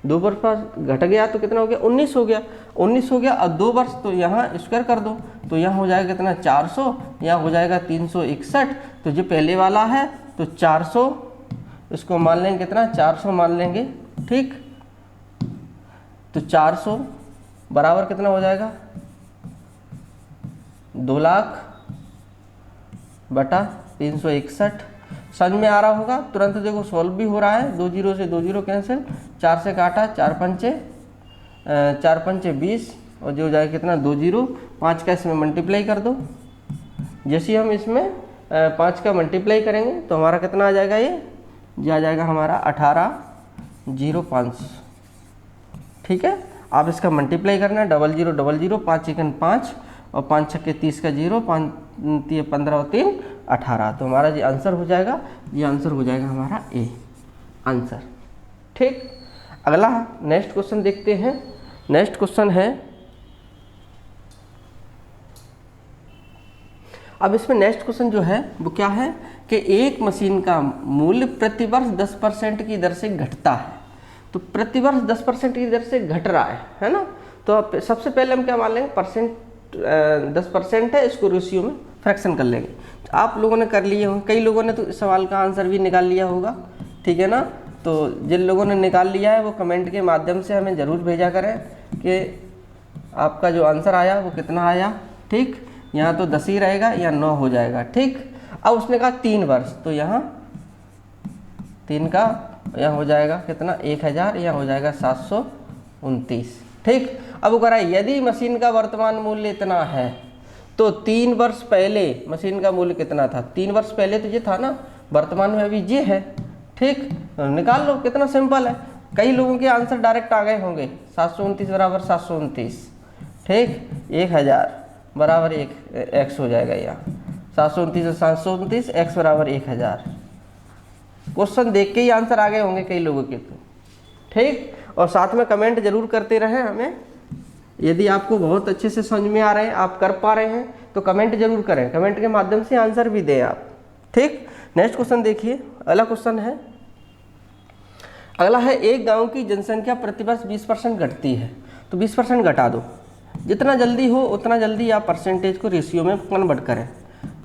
2 वर्ष पर घट गया तो कितना हो गया, 19 हो गया। 19 हो गया और 2 वर्ष तो यहाँ स्क्वायर कर दो, तो यहाँ हो जाएगा कितना 400, यहाँ हो जाएगा 361। तो जो पहले वाला है तो 400, इसको मान लेंगे कितना, 400 मान लेंगे। ठीक, तो 400 बराबर कितना हो जाएगा, 2,00,000/361। समझ में आ रहा होगा, तुरंत देखो सॉल्व भी हो रहा है। 2 0 से 2 0 कैंसिल, 4 से काटा, 4 पंचे 20, और जो हो जाएगा कितना 2 0, 5 का इसमें मल्टीप्लाई कर दो। जैसे हम इसमें 5 का मल्टीप्लाई करेंगे तो हमारा कितना आ जाएगा, ये आ जाएगा हमारा 18,005। ठीक है, आप इसका मल्टीप्लाई करना, 0 0 0 0, 5 1 5 और 5 6 30 का 0, 5 15 और 3 18। तो हमारा ये आंसर हो जाएगा, ये आंसर हो जाएगा हमारा ए आंसर। ठीक, अगला नेक्स्ट क्वेश्चन देखते हैं। नेक्स्ट क्वेश्चन है, अब इसमें नेक्स्ट क्वेश्चन जो है वो क्या है कि एक मशीन का मूल्य प्रतिवर्ष 10% की दर से घटता है। तो प्रतिवर्ष 10% की दर से घट रहा है ना। तो अब सबसे पहले हम क्या मान लेंगे, परसेंट 10% है, इसको रेशियो में फ्रैक्शन कर लेंगे। तो आप लोगों ने कर लिए होंगे, कई लोगों ने तो इस सवाल का आंसर भी निकाल लिया होगा। ठीक है ना, तो जिन लोगों ने निकाल लिया है वो कमेंट के माध्यम से हमें ज़रूर भेजा करें कि आपका जो आंसर आया वो कितना आया। ठीक, यहाँ तो 10 ही रहेगा या 9 हो जाएगा। ठीक, अब उसने कहा 3 वर्ष, तो यहाँ 3 का यहाँ हो जाएगा कितना 1000, यहाँ हो जाएगा 729। ठीक, अब वो कह रहा है यदि मशीन का वर्तमान मूल्य इतना है तो 3 वर्ष पहले मशीन का मूल्य कितना था। 3 वर्ष पहले तो ये था ना, वर्तमान में अभी ये है। ठीक, निकाल लो, कितना सिंपल है। कई लोगों के आंसर डायरेक्ट आ गए होंगे। 729 बराबर 729। ठीक, 1000 बराबर 1 x हो जाएगा यहाँ 729 और 729 x बराबर 1000। क्वेश्चन देख के ही आंसर आ गए होंगे कई लोगों के तो। ठीक, और साथ में कमेंट जरूर करते रहें हमें। यदि आपको बहुत अच्छे से समझ में आ रहे हैं, आप कर पा रहे हैं, तो कमेंट जरूर करें, कमेंट के माध्यम से आंसर भी दें आप। ठीक, नेक्स्ट क्वेश्चन देखिए। अगला क्वेश्चन है, अगला है एक गांव की जनसंख्या प्रतिवर्ष 20% घटती है। तो 20% घटा दो, जितना जल्दी हो उतना जल्दी आप परसेंटेज को रेशियो में कन्वर्ट करें।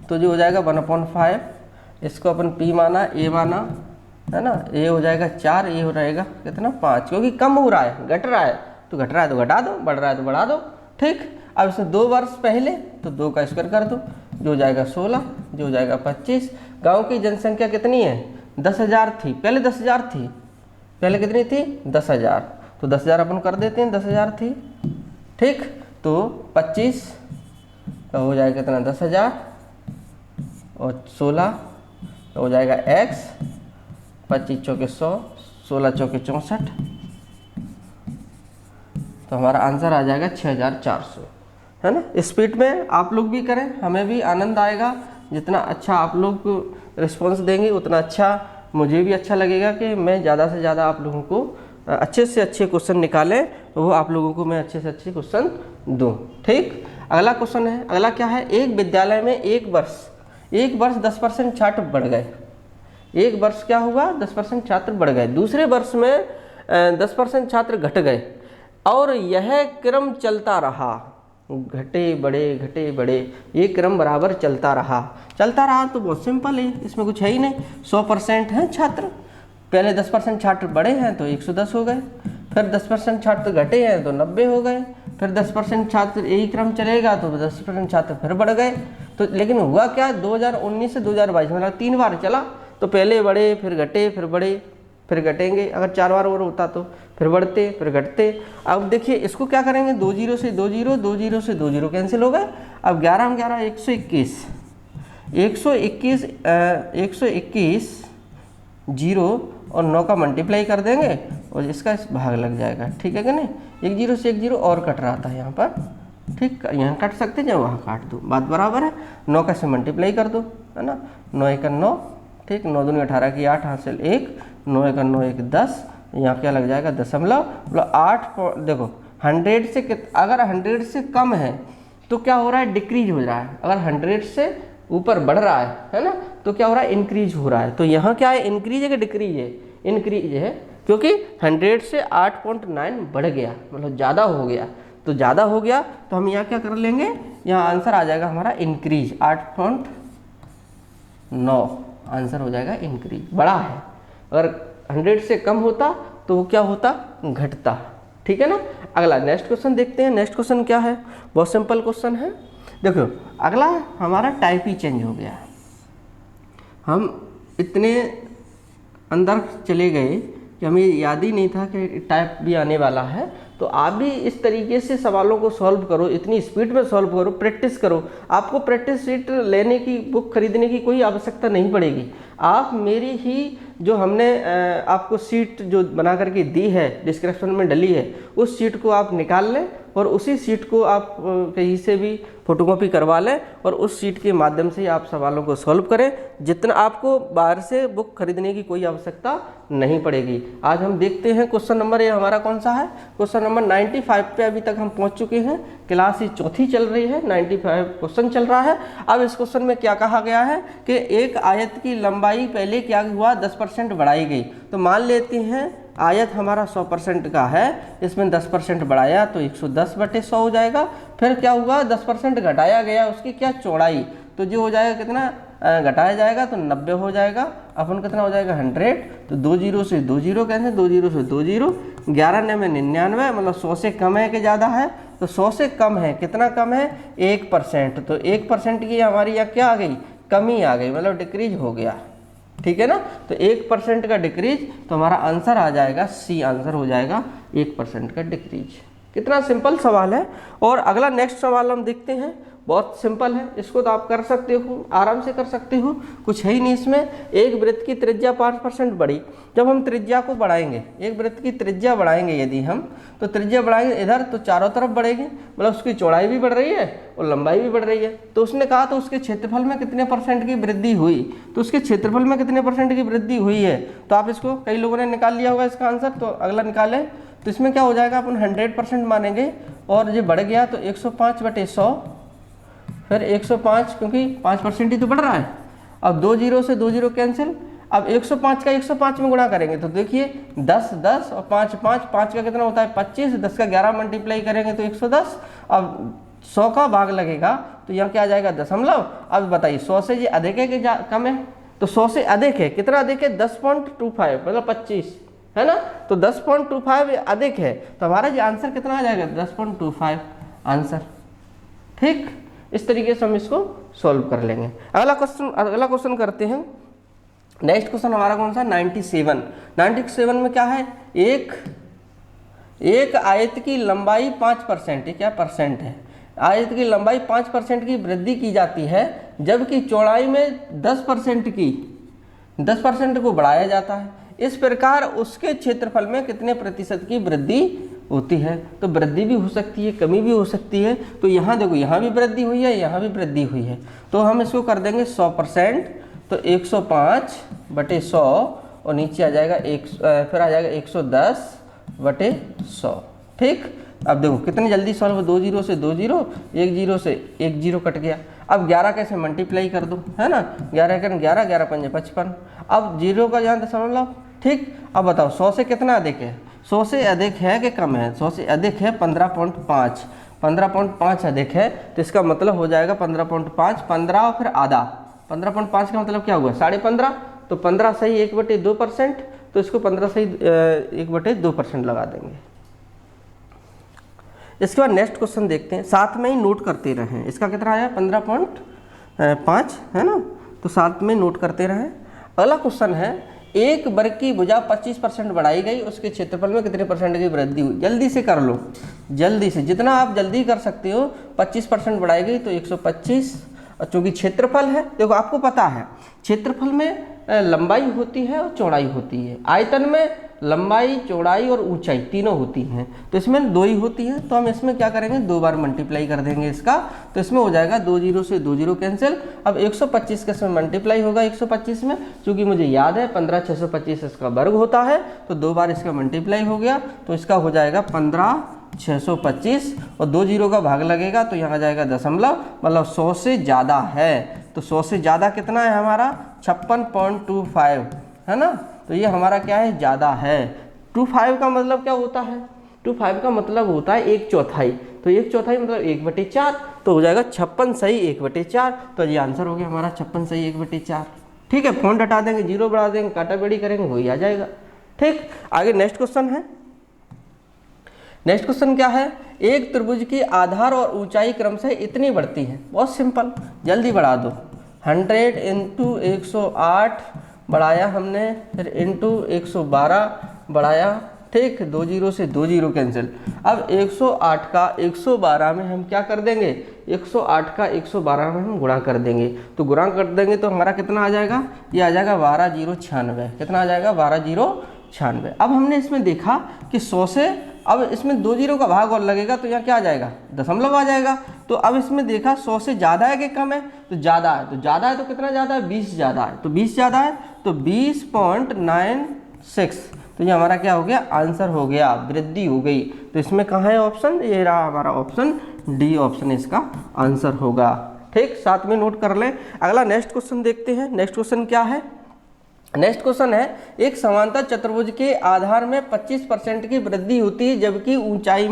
तो जो हो जाएगा 1/5, इसको अपन P माना, A माना, है ना। A हो जाएगा 4, A हो रहेगा कितना 5, क्योंकि कम हो रहा है, घट रहा है तो घट रहा है तो घटा दो, बढ़ रहा है तो बढ़ा दो। ठीक, अब इसमें 2 वर्ष पहले तो 2 का स्क्वायर कर दो, जो हो जाएगा 16, जो हो जाएगा 25। गांव की जनसंख्या कितनी है, 10,000 थी पहले, 10,000 थी पहले, कितनी थी 10,000, तो 10,000 अपन कर देते हैं, 10,000 थी। ठीक, तो 25 तो हो जाएगा कितना 10,000 और 16 तो हो जाएगा x, 25 चौके 100, 16 चौके 64, तो हमारा आंसर आ जाएगा 6,400, है ना। स्पीड में आप लोग भी करें, हमें भी आनंद आएगा। जितना अच्छा आप लोग रिस्पॉन्स देंगे उतना अच्छा मुझे भी अच्छा लगेगा कि मैं ज़्यादा से ज़्यादा आप लोगों को अच्छे से अच्छे क्वेश्चन निकालें, तो वो आप लोगों को मैं अच्छे से अच्छे क्वेश्चन दूँ। ठीक, अगला क्वेश्चन है, अगला क्या है, एक विद्यालय में एक वर्ष 10% छात्र बढ़ गए। एक वर्ष क्या हुआ, 10% छात्र बढ़ गए। दूसरे वर्ष में 10% छात्र घट गए और यह क्रम चलता रहा। घटे बढ़े, ये क्रम बराबर चलता रहा तो बहुत सिंपल है, इसमें कुछ है ही नहीं। 100% हैं छात्र, पहले 10% छात्र बढ़े हैं तो 110 हो गए, फिर 10% छात्र घटे हैं तो 90 हो गए, फिर 10% छात्र यही क्रम चलेगा तो 10% छात्र फिर बढ़ गए। तो लेकिन हुआ क्या, 2019 से 2022 मतलब 3 बार चला, तो पहले बढ़े फिर घटे फिर बढ़े फिर घटेंगे, अगर 4 बार और होता तो फिर बढ़ते फिर घटते। अब देखिए इसको क्या करेंगे, 2 0 से 2 0, 2 0 से 2 0 कैंसिल हो गए। अब 11 में 11 121 जीरो और 9 का मल्टीप्लाई कर देंगे और इसका इस भाग लग जाएगा, ठीक है कि नहीं। 1 0 से 1 0 और कट रहा था यहाँ पर, ठीक, यहाँ काट सकते हैं, वहाँ काट दो, बात बराबर है। 9 का से मल्टीप्लाई कर दो, है ना, 9 1 9, ठीक, 9 दूनी 18 की 8 हासिल 1, 9 1 9 1 10, यहाँ क्या लग जाएगा दशमलव, मतलब 8। देखो 100 से अगर 100 से कम है तो क्या हो रहा है, डिक्रीज हो रहा है, अगर 100 से ऊपर बढ़ रहा है ना, तो क्या हो रहा है, इंक्रीज हो रहा है। तो यहाँ क्या है, इंक्रीज है कि डिक्रीज है, इंक्रीज है, क्योंकि 100 से 8.9 बढ़ गया, मतलब ज़्यादा हो गया। तो ज़्यादा हो गया तो हम यहाँ क्या कर लेंगे, यहाँ आंसर आ जाएगा हमारा इंक्रीज, 8.9 आंसर हो जाएगा इंक्रीज, बड़ा है। अगर 100 से कम होता तो वो क्या होता, घटता, ठीक है ना। अगला नेक्स्ट क्वेश्चन देखते हैं। नेक्स्ट क्वेश्चन क्या है, बहुत सिंपल क्वेश्चन है। देखो अगला हमारा टाइप ही चेंज हो गया, हम इतने अंदर चले गए कि हमें याद ही नहीं था कि टाइप भी आने वाला है। तो आप भी इस तरीके से सवालों को सॉल्व करो, इतनी स्पीड में सॉल्व करो, प्रैक्टिस करो। आपको प्रैक्टिस शीट लेने की, बुक खरीदने की कोई आवश्यकता नहीं पड़ेगी। आप मेरी ही जो हमने आपको शीट जो बना करके दी है, डिस्क्रिप्शन में डली है, उस शीट को आप निकाल लें और उसी शीट को आप कहीं से भी फोटोकॉपी करवा लें और उस शीट के माध्यम से आप सवालों को सॉल्व करें। जितना आपको बाहर से बुक खरीदने की कोई आवश्यकता नहीं पड़ेगी। आज हम देखते हैं क्वेश्चन नंबर, ये हमारा कौन सा है, क्वेश्चन नंबर 95 पे अभी तक हम पहुंच चुके हैं। क्लास ही चौथी चल रही है, 95 क्वेश्चन चल रहा है। अब इस क्वेश्चन में क्या कहा गया है कि एक आयत की लंबाई पहले क्या हुआ, 10% बढ़ाई गई। तो मान लेते हैं आयत हमारा 100% का है, इसमें 10% बढ़ाया तो 110/100 हो जाएगा। फिर क्या हुआ, 10% घटाया गया, उसकी क्या चौड़ाई, तो जो हो जाएगा कितना, घटाया जाएगा तो 90 हो जाएगा, अपन कितना हो जाएगा 100। तो 2 0 से 2 0 कैसे, 2 0 से 2 0, 11 में 99, मतलब 100 से कम है कि ज़्यादा है, तो 100 से कम है, कितना कम है 1%। तो 1% की हमारी यहाँ क्या आ गई, कमी आ गई, मतलब डिक्रीज हो गया, ठीक है ना। तो 1% का डिक्रीज, तो हमारा आंसर आ जाएगा सी, आंसर हो जाएगा 1% का डिक्रीज। कितना सिंपल सवाल है। और अगला नेक्स्ट सवाल हम देखते हैं, बहुत सिंपल है, इसको तो आप कर सकते हो, आराम से कर सकते हो, कुछ है ही नहीं इसमें। एक वृत्त की त्रिज्या 5% बढ़ी, जब हम त्रिज्या को बढ़ाएंगे, एक वृत्त की त्रिज्या बढ़ाएंगे यदि हम, तो त्रिज्या बढ़ाएंगे इधर तो चारों तरफ बढ़ेगी, मतलब उसकी चौड़ाई भी बढ़ रही है और लंबाई भी बढ़ रही है। तो उसने कहा तो उसके क्षेत्रफल में कितने % की वृद्धि हुई, तो उसके क्षेत्रफल में कितने % की वृद्धि हुई है। तो आप इसको, कई लोगों ने निकाल लिया होगा इसका आंसर, तो अगला निकालें। तो इसमें क्या हो जाएगा, अपन 100% मानेंगे और ये बढ़ गया तो 105/100, फिर 105, क्योंकि 5% ही तो बढ़ रहा है। अब 2 0 से 2 0 कैंसिल, अब 105 का 105 में गुणा करेंगे तो देखिए 10 10 और 5 5, 5 का कितना होता है 25, 10 का 11 मल्टीप्लाई करेंगे तो 110। अब 100 का भाग लगेगा तो यहाँ क्या आ जाएगा, दशमलव। अब बताइए 100 से ये अधिक है कि कम है, तो 100 से अधिक है, कितना अधिक है 10.25, मतलब 25, है ना। तो 10.25 अधिक है, तो हमारा ये आंसर कितना आ जाएगा 10.25 आंसर, ठीक। इस तरीके से हम इसको सॉल्व कर लेंगे। अगला क्वेश्चन करते हैं। नेक्स्ट क्वेश्चन हमारा कौन सा, 97 में क्या है, एक आयत की लंबाई 5%, क्या परसेंट है, आयत की लंबाई 5% की वृद्धि की जाती है, जबकि चौड़ाई में 10% को बढ़ाया जाता है। इस प्रकार उसके क्षेत्रफल में कितने प्रतिशत की वृद्धि होती है। तो वृद्धि भी हो सकती है, कमी भी हो सकती है। तो यहाँ देखो, यहाँ भी वृद्धि हुई है, यहाँ भी वृद्धि हुई है, तो हम इसको कर देंगे 100%, तो 105/100 और नीचे आ जाएगा फिर आ जाएगा 110/100, ठीक। अब देखो कितनी जल्दी सॉल्व, 2 0 से 2 0, 1 0 से 1 0 कट गया। अब 11 कैसे मल्टीप्लाई कर दो, है ना, 11 कर 11, 11 5 55, अब 0 का यहाँ दशमलव, ठीक। अब बताओ 100 से कितना अधिक है, 100 से अधिक है कि कम है, 100 से अधिक है 15.5, 15.5 अधिक है, तो इसका मतलब हो जाएगा 15.5, 15 और फिर आधा। 15.5 का मतलब क्या हुआ 15.5, तो 15 सही 1/2%, तो इसको 15 सही 1/2% लगा देंगे। इसके बाद नेक्स्ट क्वेश्चन देखते हैं, साथ में ही नोट करते रहें। इसका कितना आया 15.5 है ना, तो साथ में नोट करते रहें। अगला क्वेश्चन है, एक वर्ग की भुजा 25% बढ़ाई गई, उसके क्षेत्रफल में कितने परसेंट की वृद्धि हुई। जल्दी से कर लो, जल्दी से, जितना आप जल्दी कर सकते हो। 25% बढ़ाई गई तो 125, और चूँकि क्षेत्रफल है, देखो आपको पता है क्षेत्रफल में लंबाई होती है और चौड़ाई होती है, आयतन में लंबाई चौड़ाई और ऊंचाई तीनों होती हैं, तो इसमें 2 ही होती है, तो हम इसमें क्या करेंगे 2 बार मल्टीप्लाई कर देंगे इसका, तो इसमें हो जाएगा 2 0 से 2 0 कैंसिल। अब 125 का इसमें मल्टीप्लाई होगा 125 में, क्योंकि मुझे याद है 15/625 इसका वर्ग होता है, तो 2 बार इसका मल्टीप्लाई हो गया, तो इसका हो जाएगा 15/625, और 2 0 का भाग लगेगा तो यहाँ आ जाएगा दशमलव, मतलब 100 से ज़्यादा है, तो 100 से ज़्यादा कितना है हमारा 56.25 है ना, तो ये हमारा क्या है ज़्यादा है। 25 का मतलब क्या होता है, 25 का मतलब होता है 1/4, तो 1/4 मतलब 1/4, तो हो जाएगा 56 सही 1/4, तो ये आंसर हो गया हमारा 56 सही 1/4। ठीक है, पॉइंट हटा देंगे, 0 बढ़ा देंगे, काटा बेड़ी करेंगे, वही आ जाएगा। ठीक, आगे नेक्स्ट क्वेश्चन है। नेक्स्ट क्वेश्चन क्या है, एक त्रिभुज की आधार और ऊंचाई क्रमशः इतनी बढ़ती है। बहुत सिंपल, जल्दी बढ़ा दो। 100 × 108 बढ़ाया हमने, फिर इंटू 112 बढ़ाया, ठीक, 2 0 से 2 0 कैंसिल। अब 108 का 112 में हम क्या कर देंगे, 108 का 112 में हम गुणा कर देंगे, तो गुणा कर देंगे तो हमारा कितना आ जाएगा, ये आ जाएगा 12,096। कितना आ जाएगा 12,096। अब हमने इसमें देखा कि 100 से, अब इसमें 2 0 का भाग और लगेगा तो यहाँ क्या आ जाएगा दशमलव आ जाएगा, तो अब इसमें देखा 100 से ज़्यादा है कि कम है, तो ज़्यादा है, तो ज़्यादा है तो कितना ज़्यादा है 20 ज़्यादा है, तो 20 ज़्यादा है तो 20.96, तो ये हमारा क्या हो गया आंसर हो गया, वृद्धि हो गई। तो इसमें कहाँ है ऑप्शन, ये रहा हमारा ऑप्शन डी, ऑप्शन इसका आंसर होगा। ठीक, साथ में नोट कर लें। अगला नेक्स्ट क्वेश्चन देखते हैं। नेक्स्ट क्वेश्चन क्या है, नेक्स्ट क्वेश्चन है, एक समांतर चतुर्भुज के आधार में 25% की वृद्धि होती है, जबकि ऊंचाई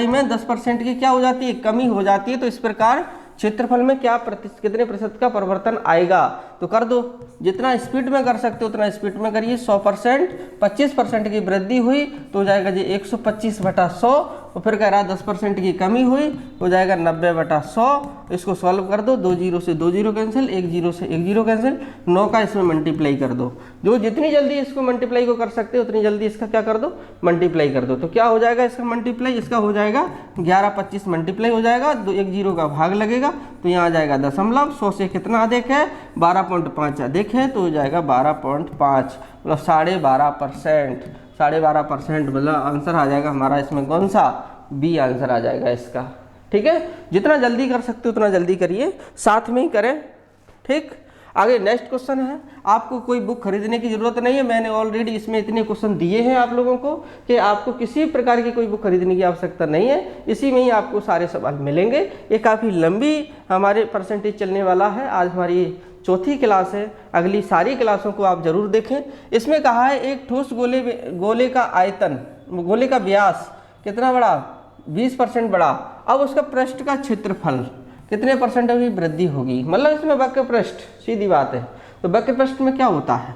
में 10% की क्या हो जाती है, कमी हो जाती है, तो इस प्रकार क्षेत्रफल में कितने प्रतिशत का परिवर्तन आएगा। तो कर दो, जितना स्पीड में कर सकते हो उतना स्पीड में करिए। 100%, 25% की वृद्धि हुई तो हो जाएगा जी 125/100, और फिर कह रहा 10% की कमी हुई हो जाएगा 90/100। इसको सॉल्व कर दो, 2 0 से 2 0 कैंसिल, 1 0 से 1 0 कैंसिल, 9 का इसमें मल्टीप्लाई कर दो। जो जितनी जल्दी इसको मल्टीप्लाई को कर सकते हो उतनी जल्दी इसका क्या कर दो, मल्टीप्लाई कर दो। तो क्या हो जाएगा इसका मल्टीप्लाई, इसका हो जाएगा 11/25 मल्टीप्लाई हो जाएगा, 1 0 का भाग लगेगा तो यहाँ आ जाएगा दशमलव। 100 से कितना अधिक है 12.5 अधिक है, तो हो जाएगा 12.5, मतलब 12.5%, 12.5% मतलब आंसर आ जाएगा हमारा इसमें कौन सा, बी आंसर आ जाएगा इसका। ठीक है, जितना जल्दी कर सकते हो उतना जल्दी करिए, साथ में ही करें। ठीक, आगे नेक्स्ट क्वेश्चन है, आपको कोई बुक खरीदने की जरूरत नहीं है, मैंने ऑलरेडी इसमें इतने क्वेश्चन दिए हैं आप लोगों को कि आपको किसी प्रकार की कोई बुक खरीदने की आवश्यकता नहीं है, इसी में ही आपको सारे सवाल मिलेंगे। ये काफ़ी लंबी हमारे परसेंटेज चलने वाला है, आज हमारी चौथी क्लास है, अगली सारी क्लासों को आप जरूर देखें। इसमें कहा है एक ठोस गोले का आयतन, गोले का व्यास कितना बड़ा, 20% बड़ा, अब उसका पृष्ठ का क्षेत्रफल कितने परसेंट की वृद्धि होगी, मतलब इसमें वक्र पृष्ठ, सीधी बात है। तो वक्र पृष्ठ में क्या होता है,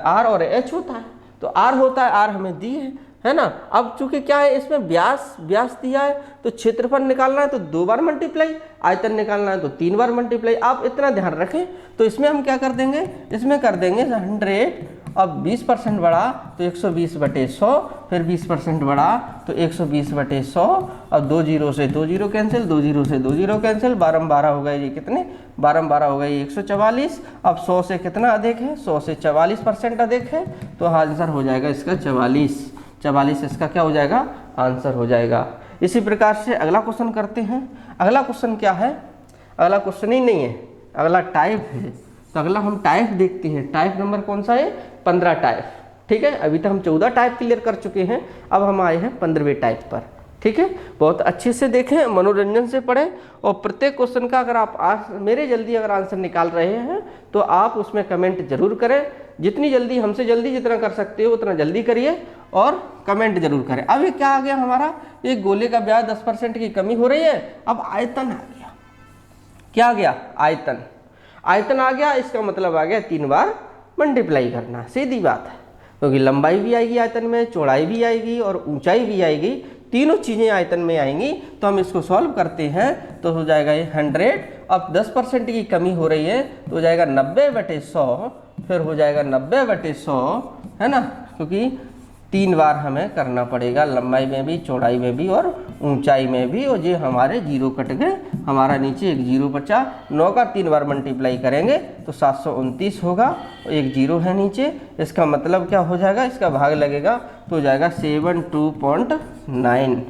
आर और एच होता है, तो आर होता है, आर हमें दी है ना। अब चूंकि क्या है इसमें व्यास दिया है, तो क्षेत्रफल निकालना है तो 2 बार मल्टीप्लाई, आयतन निकालना है तो 3 बार मल्टीप्लाई। आप इतना ध्यान रखें, तो इसमें हम क्या कर देंगे, इसमें कर देंगे 100, अब 20% बढ़ा तो 120/100, फिर 20% बढ़ा तो 120/100, अब 2 0 से 2 0 कैंसिल, 2 0 से 2 0 कैंसिल, 12 हो गए ये कितने, 12 हो गए 144। अब 100 से कितना अधिक है, 100 से 44% अधिक है, तो आंसर हो जाएगा इसका 44 इसका क्या हो जाएगा आंसर हो जाएगा। इसी प्रकार से अगला क्वेश्चन करते हैं। अगला क्वेश्चन क्या है, अगला क्वेश्चन ही नहीं है, अगला टाइप है, तो अगला हम टाइप देखते हैं। टाइप नंबर कौन सा है, 15 टाइप। ठीक है, अभी तक हम 14 टाइप क्लियर कर चुके हैं, अब हम आए हैं 15वें टाइप पर। ठीक है, बहुत अच्छे से देखें, मनोरंजन से पढ़ें, और प्रत्येक क्वेश्चन का अगर आप मेरे जल्दी अगर आंसर निकाल रहे हैं तो आप उसमें कमेंट जरूर करें। जितनी जल्दी, हमसे जल्दी जितना कर सकते हो उतना जल्दी करिए, और कमेंट जरूर करें। अब ये क्या आ गया हमारा, एक गोले का व्यास 10% की कमी हो रही है। अब आयतन आ गया, क्या आ गया, आयतन। आयतन आ गया, इसका मतलब आ गया 3 बार मल्टीप्लाई करना, सीधी बात है, क्योंकि लंबाई भी आएगी आयतन में, चौड़ाई भी आएगी और ऊंचाई भी आएगी, तीनों चीज़ें आयतन में आएंगी। तो हम इसको सॉल्व करते हैं तो हो जाएगा ये 100। अब 10% की कमी हो रही है तो हो जाएगा 90/100, फिर हो जाएगा 90/100, है ना, क्योंकि 3 बार हमें करना पड़ेगा, लंबाई में भी, चौड़ाई में भी और ऊंचाई में भी। और ये हमारे जीरो कट गए, हमारा नीचे एक जीरो बचा। 9 का 3 बार मल्टीप्लाई करेंगे तो 729 होगा, एक जीरो है नीचे। इसका मतलब क्या हो जाएगा, इसका भाग लगेगा तो हो जाएगा 72.9,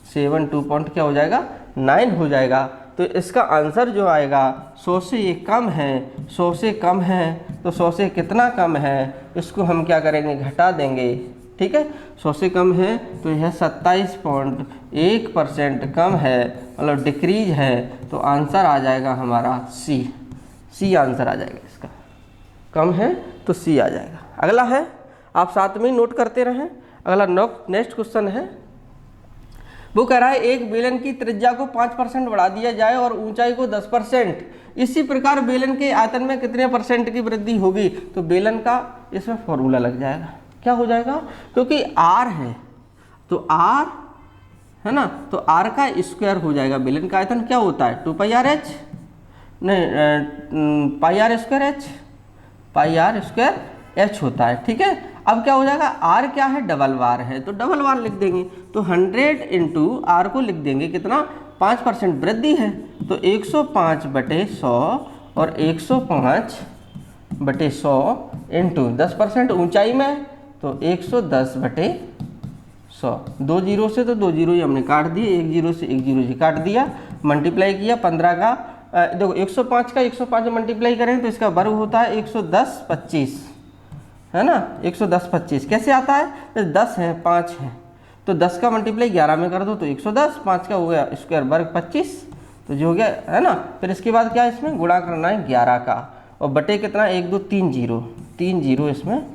72 क्या हो जाएगा, 9 हो जाएगा। तो इसका आंसर जो आएगा 100 से ये कम है, 100 से कम है, तो 100 से कितना कम है, इसको हम क्या करेंगे, घटा देंगे। ठीक है, 100 से कम है तो यह 27.1% कम है, मतलब डिक्रीज है। तो आंसर आ जाएगा हमारा सी, सी आंसर आ जाएगा इसका, कम है तो सी आ जाएगा। अगला है, आप साथ में नोट करते रहें। अगला नेक्स्ट क्वेश्चन है, वो कह रहा है एक बेलन की त्रिज्या को 5% बढ़ा दिया जाए और ऊंचाई को 10%, इसी प्रकार बेलन के आयतन में कितने % की वृद्धि होगी। तो बेलन का इसमें फॉर्मूला लग जाएगा, क्या हो जाएगा, क्योंकि आर है तो आर है ना, तो आर का स्क्वायर हो जाएगा। बेलन का आयतन क्या होता है, 2πrh, नहीं πr² होता है। ठीक है, अब क्या हो जाएगा, आर क्या है, डबल बार है, तो डबल बार लिख देंगे। तो 100 इंटू आर को लिख देंगे कितना, 5% वृद्धि है, तो 105/100 और 105/100 इंटू 10% ऊंचाई में तो 110/100। 2 जीरो से तो 2 जीरो ही हमने काट दिए, 1 जीरो से 1 जीरो ही काट दिया, मल्टीप्लाई किया 15 का, देखो 105 का 105 मल्टीप्लाई करें तो इसका वर्ग होता है 110/25, है ना, 110/25 कैसे आता है, तो 10 है 5 है तो 10 का मल्टीप्लाई 11 में कर दो तो 110, 5 का हो गया स्क्वायर वर्ग 25, तो जो हो गया, है ना। फिर इसके बाद क्या है, इसमें गुणा करना है 11 का, और बटे कितना, 1 2 3 जीरो, 3 जीरो इसमें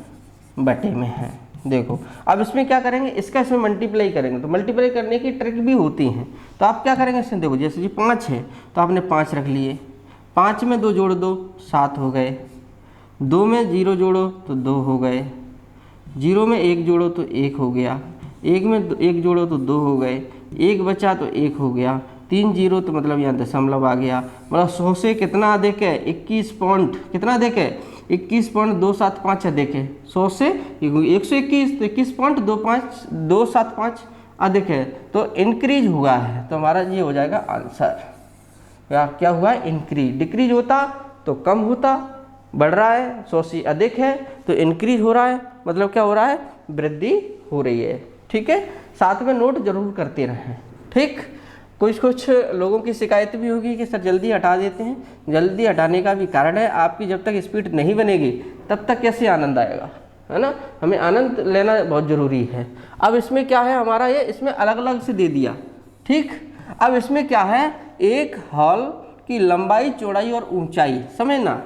बटे में है। देखो अब इसमें क्या करेंगे, इसका इसमें मल्टीप्लाई करेंगे, तो मल्टीप्लाई करने की ट्रिक भी होती है। तो आप क्या करेंगे इसमें, देखो जैसे जी 5 है तो आपने 5 रख लिए, 5 में 2 जोड़ दो 7 हो गए, 2 में 0 जोड़ो तो 2 हो गए, 0 में 1 जोड़ो तो 1 हो गया, 1 में 1 जोड़ो तो 2 हो गए, 1 बचा तो 1 हो गया, 3 जीरो तो मतलब यहाँ दशमलव आ गया। मतलब 100 से कितना देखे, 21 पॉइंट, कितना देखे, 21.275 देखे, 100 से 121 तो 21.275 देखे, तो इंक्रीज हुआ है, तो हमारा ये हो जाएगा आंसर। क्या हुआ है, इंक्रीज। डिक्रीज होता तो कम होता, बढ़ रहा है, 100 से अधिक है तो इंक्रीज हो रहा है, मतलब क्या हो रहा है, वृद्धि हो रही है। ठीक है, साथ में नोट जरूर करते रहें। ठीक, कुछ लोगों की शिकायत भी होगी कि सर जल्दी हटा देते हैं, जल्दी हटाने का भी कारण है, आपकी जब तक स्पीड नहीं बनेगी तब तक कैसे आनंद आएगा, है ना, हमें आनंद लेना बहुत ज़रूरी है। अब इसमें क्या है हमारा, ये इसमें अलग अलग से दे दिया। ठीक, अब इसमें क्या है, एक हॉल की लंबाई, चौड़ाई और ऊंचाई समझना।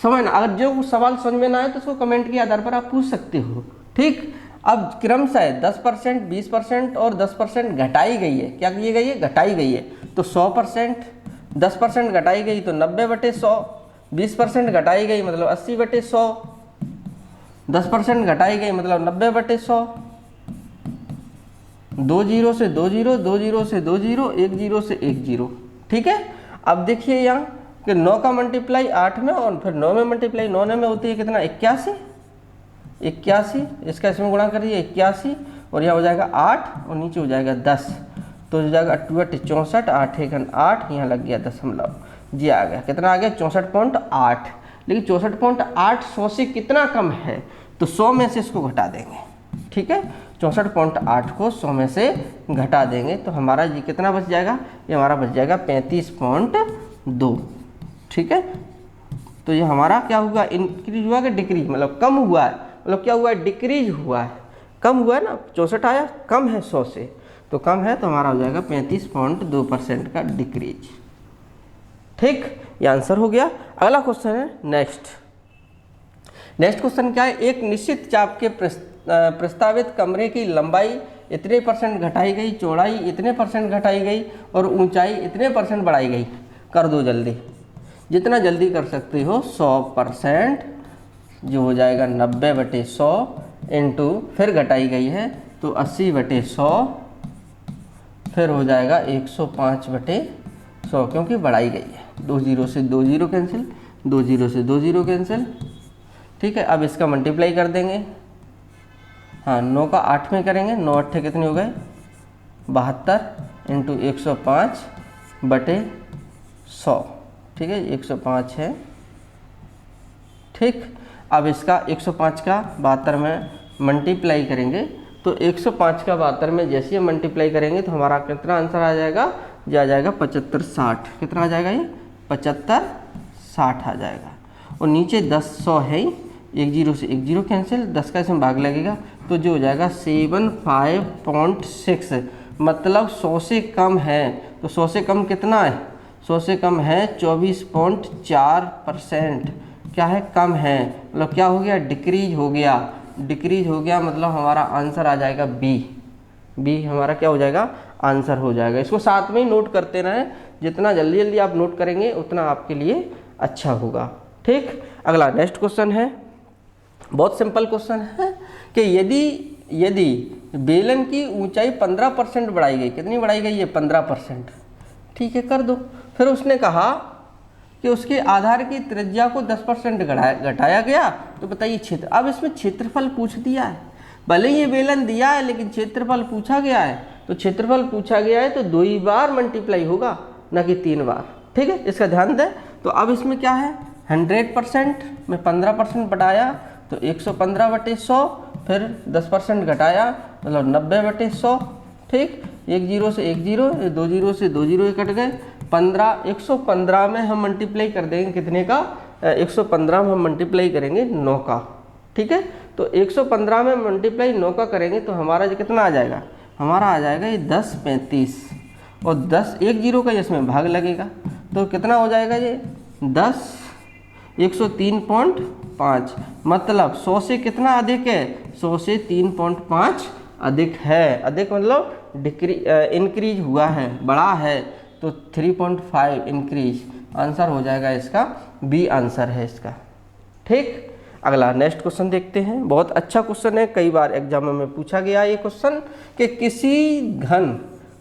अगर जो सवाल समझ में ना आए तो उसको कमेंट के आधार पर आप पूछ सकते हो। ठीक, अब क्रमशः 10%, 20% और 10% घटाई गई है, क्या की गई है, घटाई गई है, तो 100%, 10% घटाई गई तो 90/100, 20% घटाई गई मतलब 80/100, 10% घटाई गई मतलब 90/100, 2 जीरो से 2 जीरो, 2 जीरो से 2 जीरो, 1 जीरो से 1 जीरो। ठीक है, अब देखिए यहाँ कि 9 का मल्टीप्लाई 8 में और फिर 9 में मल्टीप्लाई 9 में होती है कितना, 81, इसका इसमें गुणा करिए 81, और यह हो जाएगा 8 और नीचे हो जाएगा 10, तो हो जाएगा 64, 8 1 8, यहाँ लग गया दशमलव, जी आ गया, कितना आ गया, 64.8। लेकिन 64.8 100 से कितना कम है, तो 100 में से इसको घटा देंगे। ठीक है, 64.8 को 100 में से घटा देंगे तो हमारा ये कितना बच जाएगा, ये हमारा बच जाएगा 35.2। ठीक है, तो ये हमारा क्या हुआ, इंक्रीज हुआ कि डिक्रीज, मतलब कम हुआ है, मतलब क्या हुआ है, डिक्रीज हुआ है, कम हुआ है ना, 64 आया, कम है 100 से, तो कम है तो हमारा हो जाएगा 35.2% का डिक्रीज। ठीक, ये आंसर हो गया। अगला क्वेश्चन है नेक्स्ट क्वेश्चन क्या है, एक निश्चित चाप के प्रस्तावित कमरे की लंबाई इतने परसेंट घटाई गई, चौड़ाई इतने परसेंट घटाई गई और ऊंचाई इतने परसेंट बढ़ाई गई। कर दो जल्दी, जितना जल्दी कर सकते हो। 100% जो हो जाएगा 90/100 इंटू फिर घटाई गई है तो 80/100 फिर हो जाएगा 105/100 क्योंकि बढ़ाई गई है। 2 0 से 2 0 कैंसिल, 2 0 से 2 0 कैंसिल। ठीक है, अब इसका मल्टीप्लाई कर देंगे। हाँ, 9 का 8 में करेंगे, 9 8 कितने हो गए 72 इंटू 105/100। ठीक है, 105 है। ठीक, अब इसका 105 का 72 में मल्टीप्लाई करेंगे तो 105 का 72 में जैसे ही मल्टीप्लाई करेंगे तो हमारा कितना आंसर आ जाएगा, ये आ जाएगा 75/60। कितना आ जाएगा ये 75/60 आ जाएगा। और नीचे 10 100 है ही, 1 0 से 1 0 कैंसिल, 10 का इसमें भाग लगेगा तो जो हो जाएगा 75.6, मतलब 100 से कम है। तो 100 से कम कितना है, 100 से कम है 24.4%। क्या है, कम है, मतलब क्या हो गया, डिक्रीज हो गया। डिक्रीज हो गया मतलब हमारा आंसर आ जाएगा बी हमारा क्या हो जाएगा, आंसर हो जाएगा। इसको साथ में ही नोट करते रहें, जितना जल्दी जल्दी आप नोट करेंगे उतना आपके लिए अच्छा होगा। ठीक, अगला नेक्स्ट क्वेश्चन है, बहुत सिंपल क्वेश्चन है कि यदि बेलन की ऊंचाई 15% बढ़ाई गई, कितनी बढ़ाई गई है 15%। ठीक है, कर दो। फिर उसने कहा कि उसके आधार की त्रिज्या को 10% घटाया गया, तो बताइए क्षेत्र। अब इसमें क्षेत्रफल पूछ दिया है, भले ही ये बेलन दिया है लेकिन क्षेत्रफल पूछा गया है, तो क्षेत्रफल पूछा गया है तो 2 ही बार मल्टीप्लाई होगा, ना कि 3 बार। ठीक है, इसका ध्यान दें। तो अब इसमें क्या है, 100% में 15% बढ़ाया तो 115/100, फिर 10% घटाया मतलब 90/100। ठीक, 1 0 से 1 0, 2 0 से 2 0 कट गए। 115 में हम मल्टीप्लाई कर देंगे कितने का, 115 में हम मल्टीप्लाई करेंगे 9 का। ठीक है, तो 115 में मल्टीप्लाई 9 का करेंगे तो हमारा जो कितना आ जाएगा, हमारा आ जाएगा ये 10/35 और 10 1 0 का इसमें भाग लगेगा तो कितना हो जाएगा ये 10 103.5, मतलब 100 से कितना अधिक है, 100 से 3.5 अधिक है। अधिक मतलब इंक्रीज हुआ है, बढ़ा है, तो 3.5 इंक्रीज। आंसर हो जाएगा इसका बी आंसर है इसका। ठीक, अगला नेक्स्ट क्वेश्चन देखते हैं। बहुत अच्छा क्वेश्चन है, कई बार एग्जाम में पूछा गया ये क्वेश्चन कि किसी घन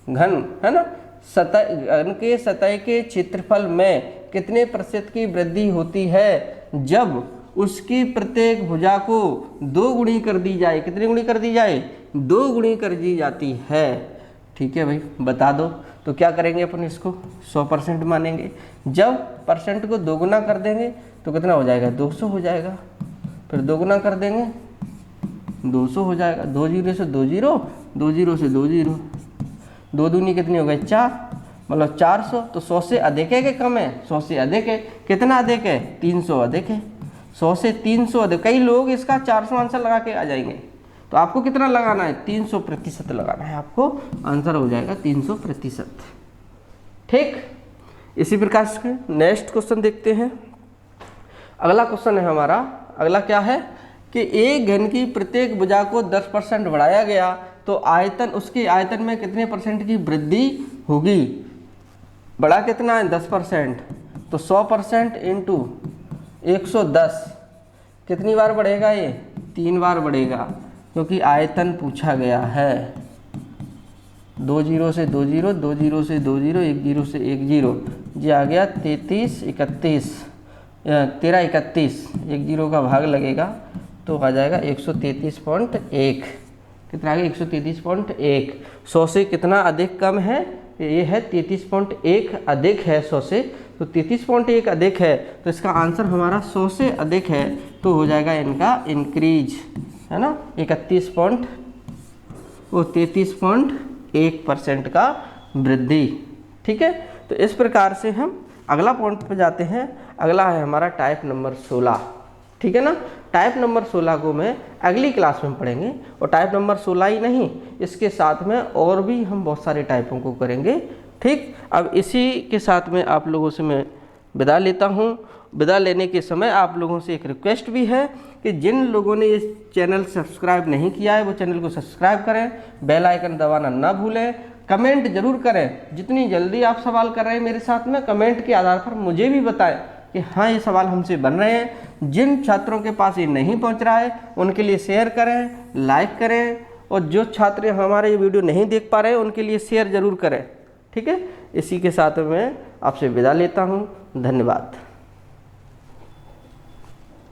है ना घन के सतह के क्षेत्रफल में कितने प्रतिशत की वृद्धि होती है जब उसकी प्रत्येक भुजा को 2 गुणी कर दी जाए। कितनी गुणी कर दी जाए, 2 गुणी कर दी जाती है। ठीक है भाई, बता दो। तो क्या करेंगे अपन, इसको 100% मानेंगे। जब परसेंट को 2 गुना कर देंगे तो कितना हो जाएगा, 200 हो जाएगा। फिर 2 गुना कर देंगे 200 हो जाएगा। 2 0 से 2 0, 2 0 से 2 0, 2 दूनी कितनी हो गई 4, मतलब 400। तो 100 से अधिक है कि कम है, 100 से अधिक है। कितना अधिक है, 300 अधिक है। 100 से 300 अधिक। कई लोग इसका 400 आंसर लगा के आ जाएंगे, तो आपको कितना लगाना है, 300% लगाना है आपको। आंसर हो जाएगा 300%। ठीक, इसी प्रकार से नेक्स्ट क्वेश्चन देखते हैं। अगला क्वेश्चन है हमारा, अगला क्या है कि एक घन की प्रत्येक भुजा को 10% बढ़ाया गया तो आयतन, उसके आयतन में कितने % की वृद्धि होगी। बड़ा कितना है 10%, तो 100% इंटू 110 कितनी बार बढ़ेगा, ये 3 बार बढ़ेगा क्योंकि आयतन पूछा गया है। 2 0 से 2 0, 2 0 से 2 0, 1 0 से 1 0, ये आ गया 33 31, 13 31, 1 0 का भाग लगेगा तो आ जाएगा 133.1। कितना आ गया 133.1। 100 से कितना अधिक कम है, ये है 33.1 अधिक है 100 से, तो 33.1 अधिक है तो इसका आंसर हमारा 100 से अधिक है तो हो जाएगा इनका इंक्रीज, है ना, 33.1% का वृद्धि। ठीक है, तो इस प्रकार से हम अगला पॉइंट पे जाते हैं। अगला है हमारा टाइप नंबर 16। ठीक है ना, टाइप नंबर 16 को मैं अगली क्लास में पढ़ेंगे। और टाइप नंबर 16 ही नहीं, इसके साथ में और भी हम बहुत सारे टाइपों को करेंगे। ठीक, अब इसी के साथ में आप लोगों से मैं विदा लेता हूँ विदा लेने के समय आप लोगों से एक रिक्वेस्ट भी है कि जिन लोगों ने इस चैनल सब्सक्राइब नहीं किया है वो चैनल को सब्सक्राइब करें, बेल आइकन दबाना ना भूलें, कमेंट जरूर करें। जितनी जल्दी आप सवाल कर रहे हैं मेरे साथ में, कमेंट के आधार पर मुझे भी बताएं कि हाँ ये सवाल हमसे बन रहे हैं। जिन छात्रों के पास ये नहीं पहुंच रहा है उनके लिए शेयर करें, लाइक करें, और जो छात्र हमारे ये वीडियो नहीं देख पा रहे हैं उनके लिए शेयर जरूर करें। ठीक है, इसी के साथ मैं आपसे विदा लेता हूँ। धन्यवाद।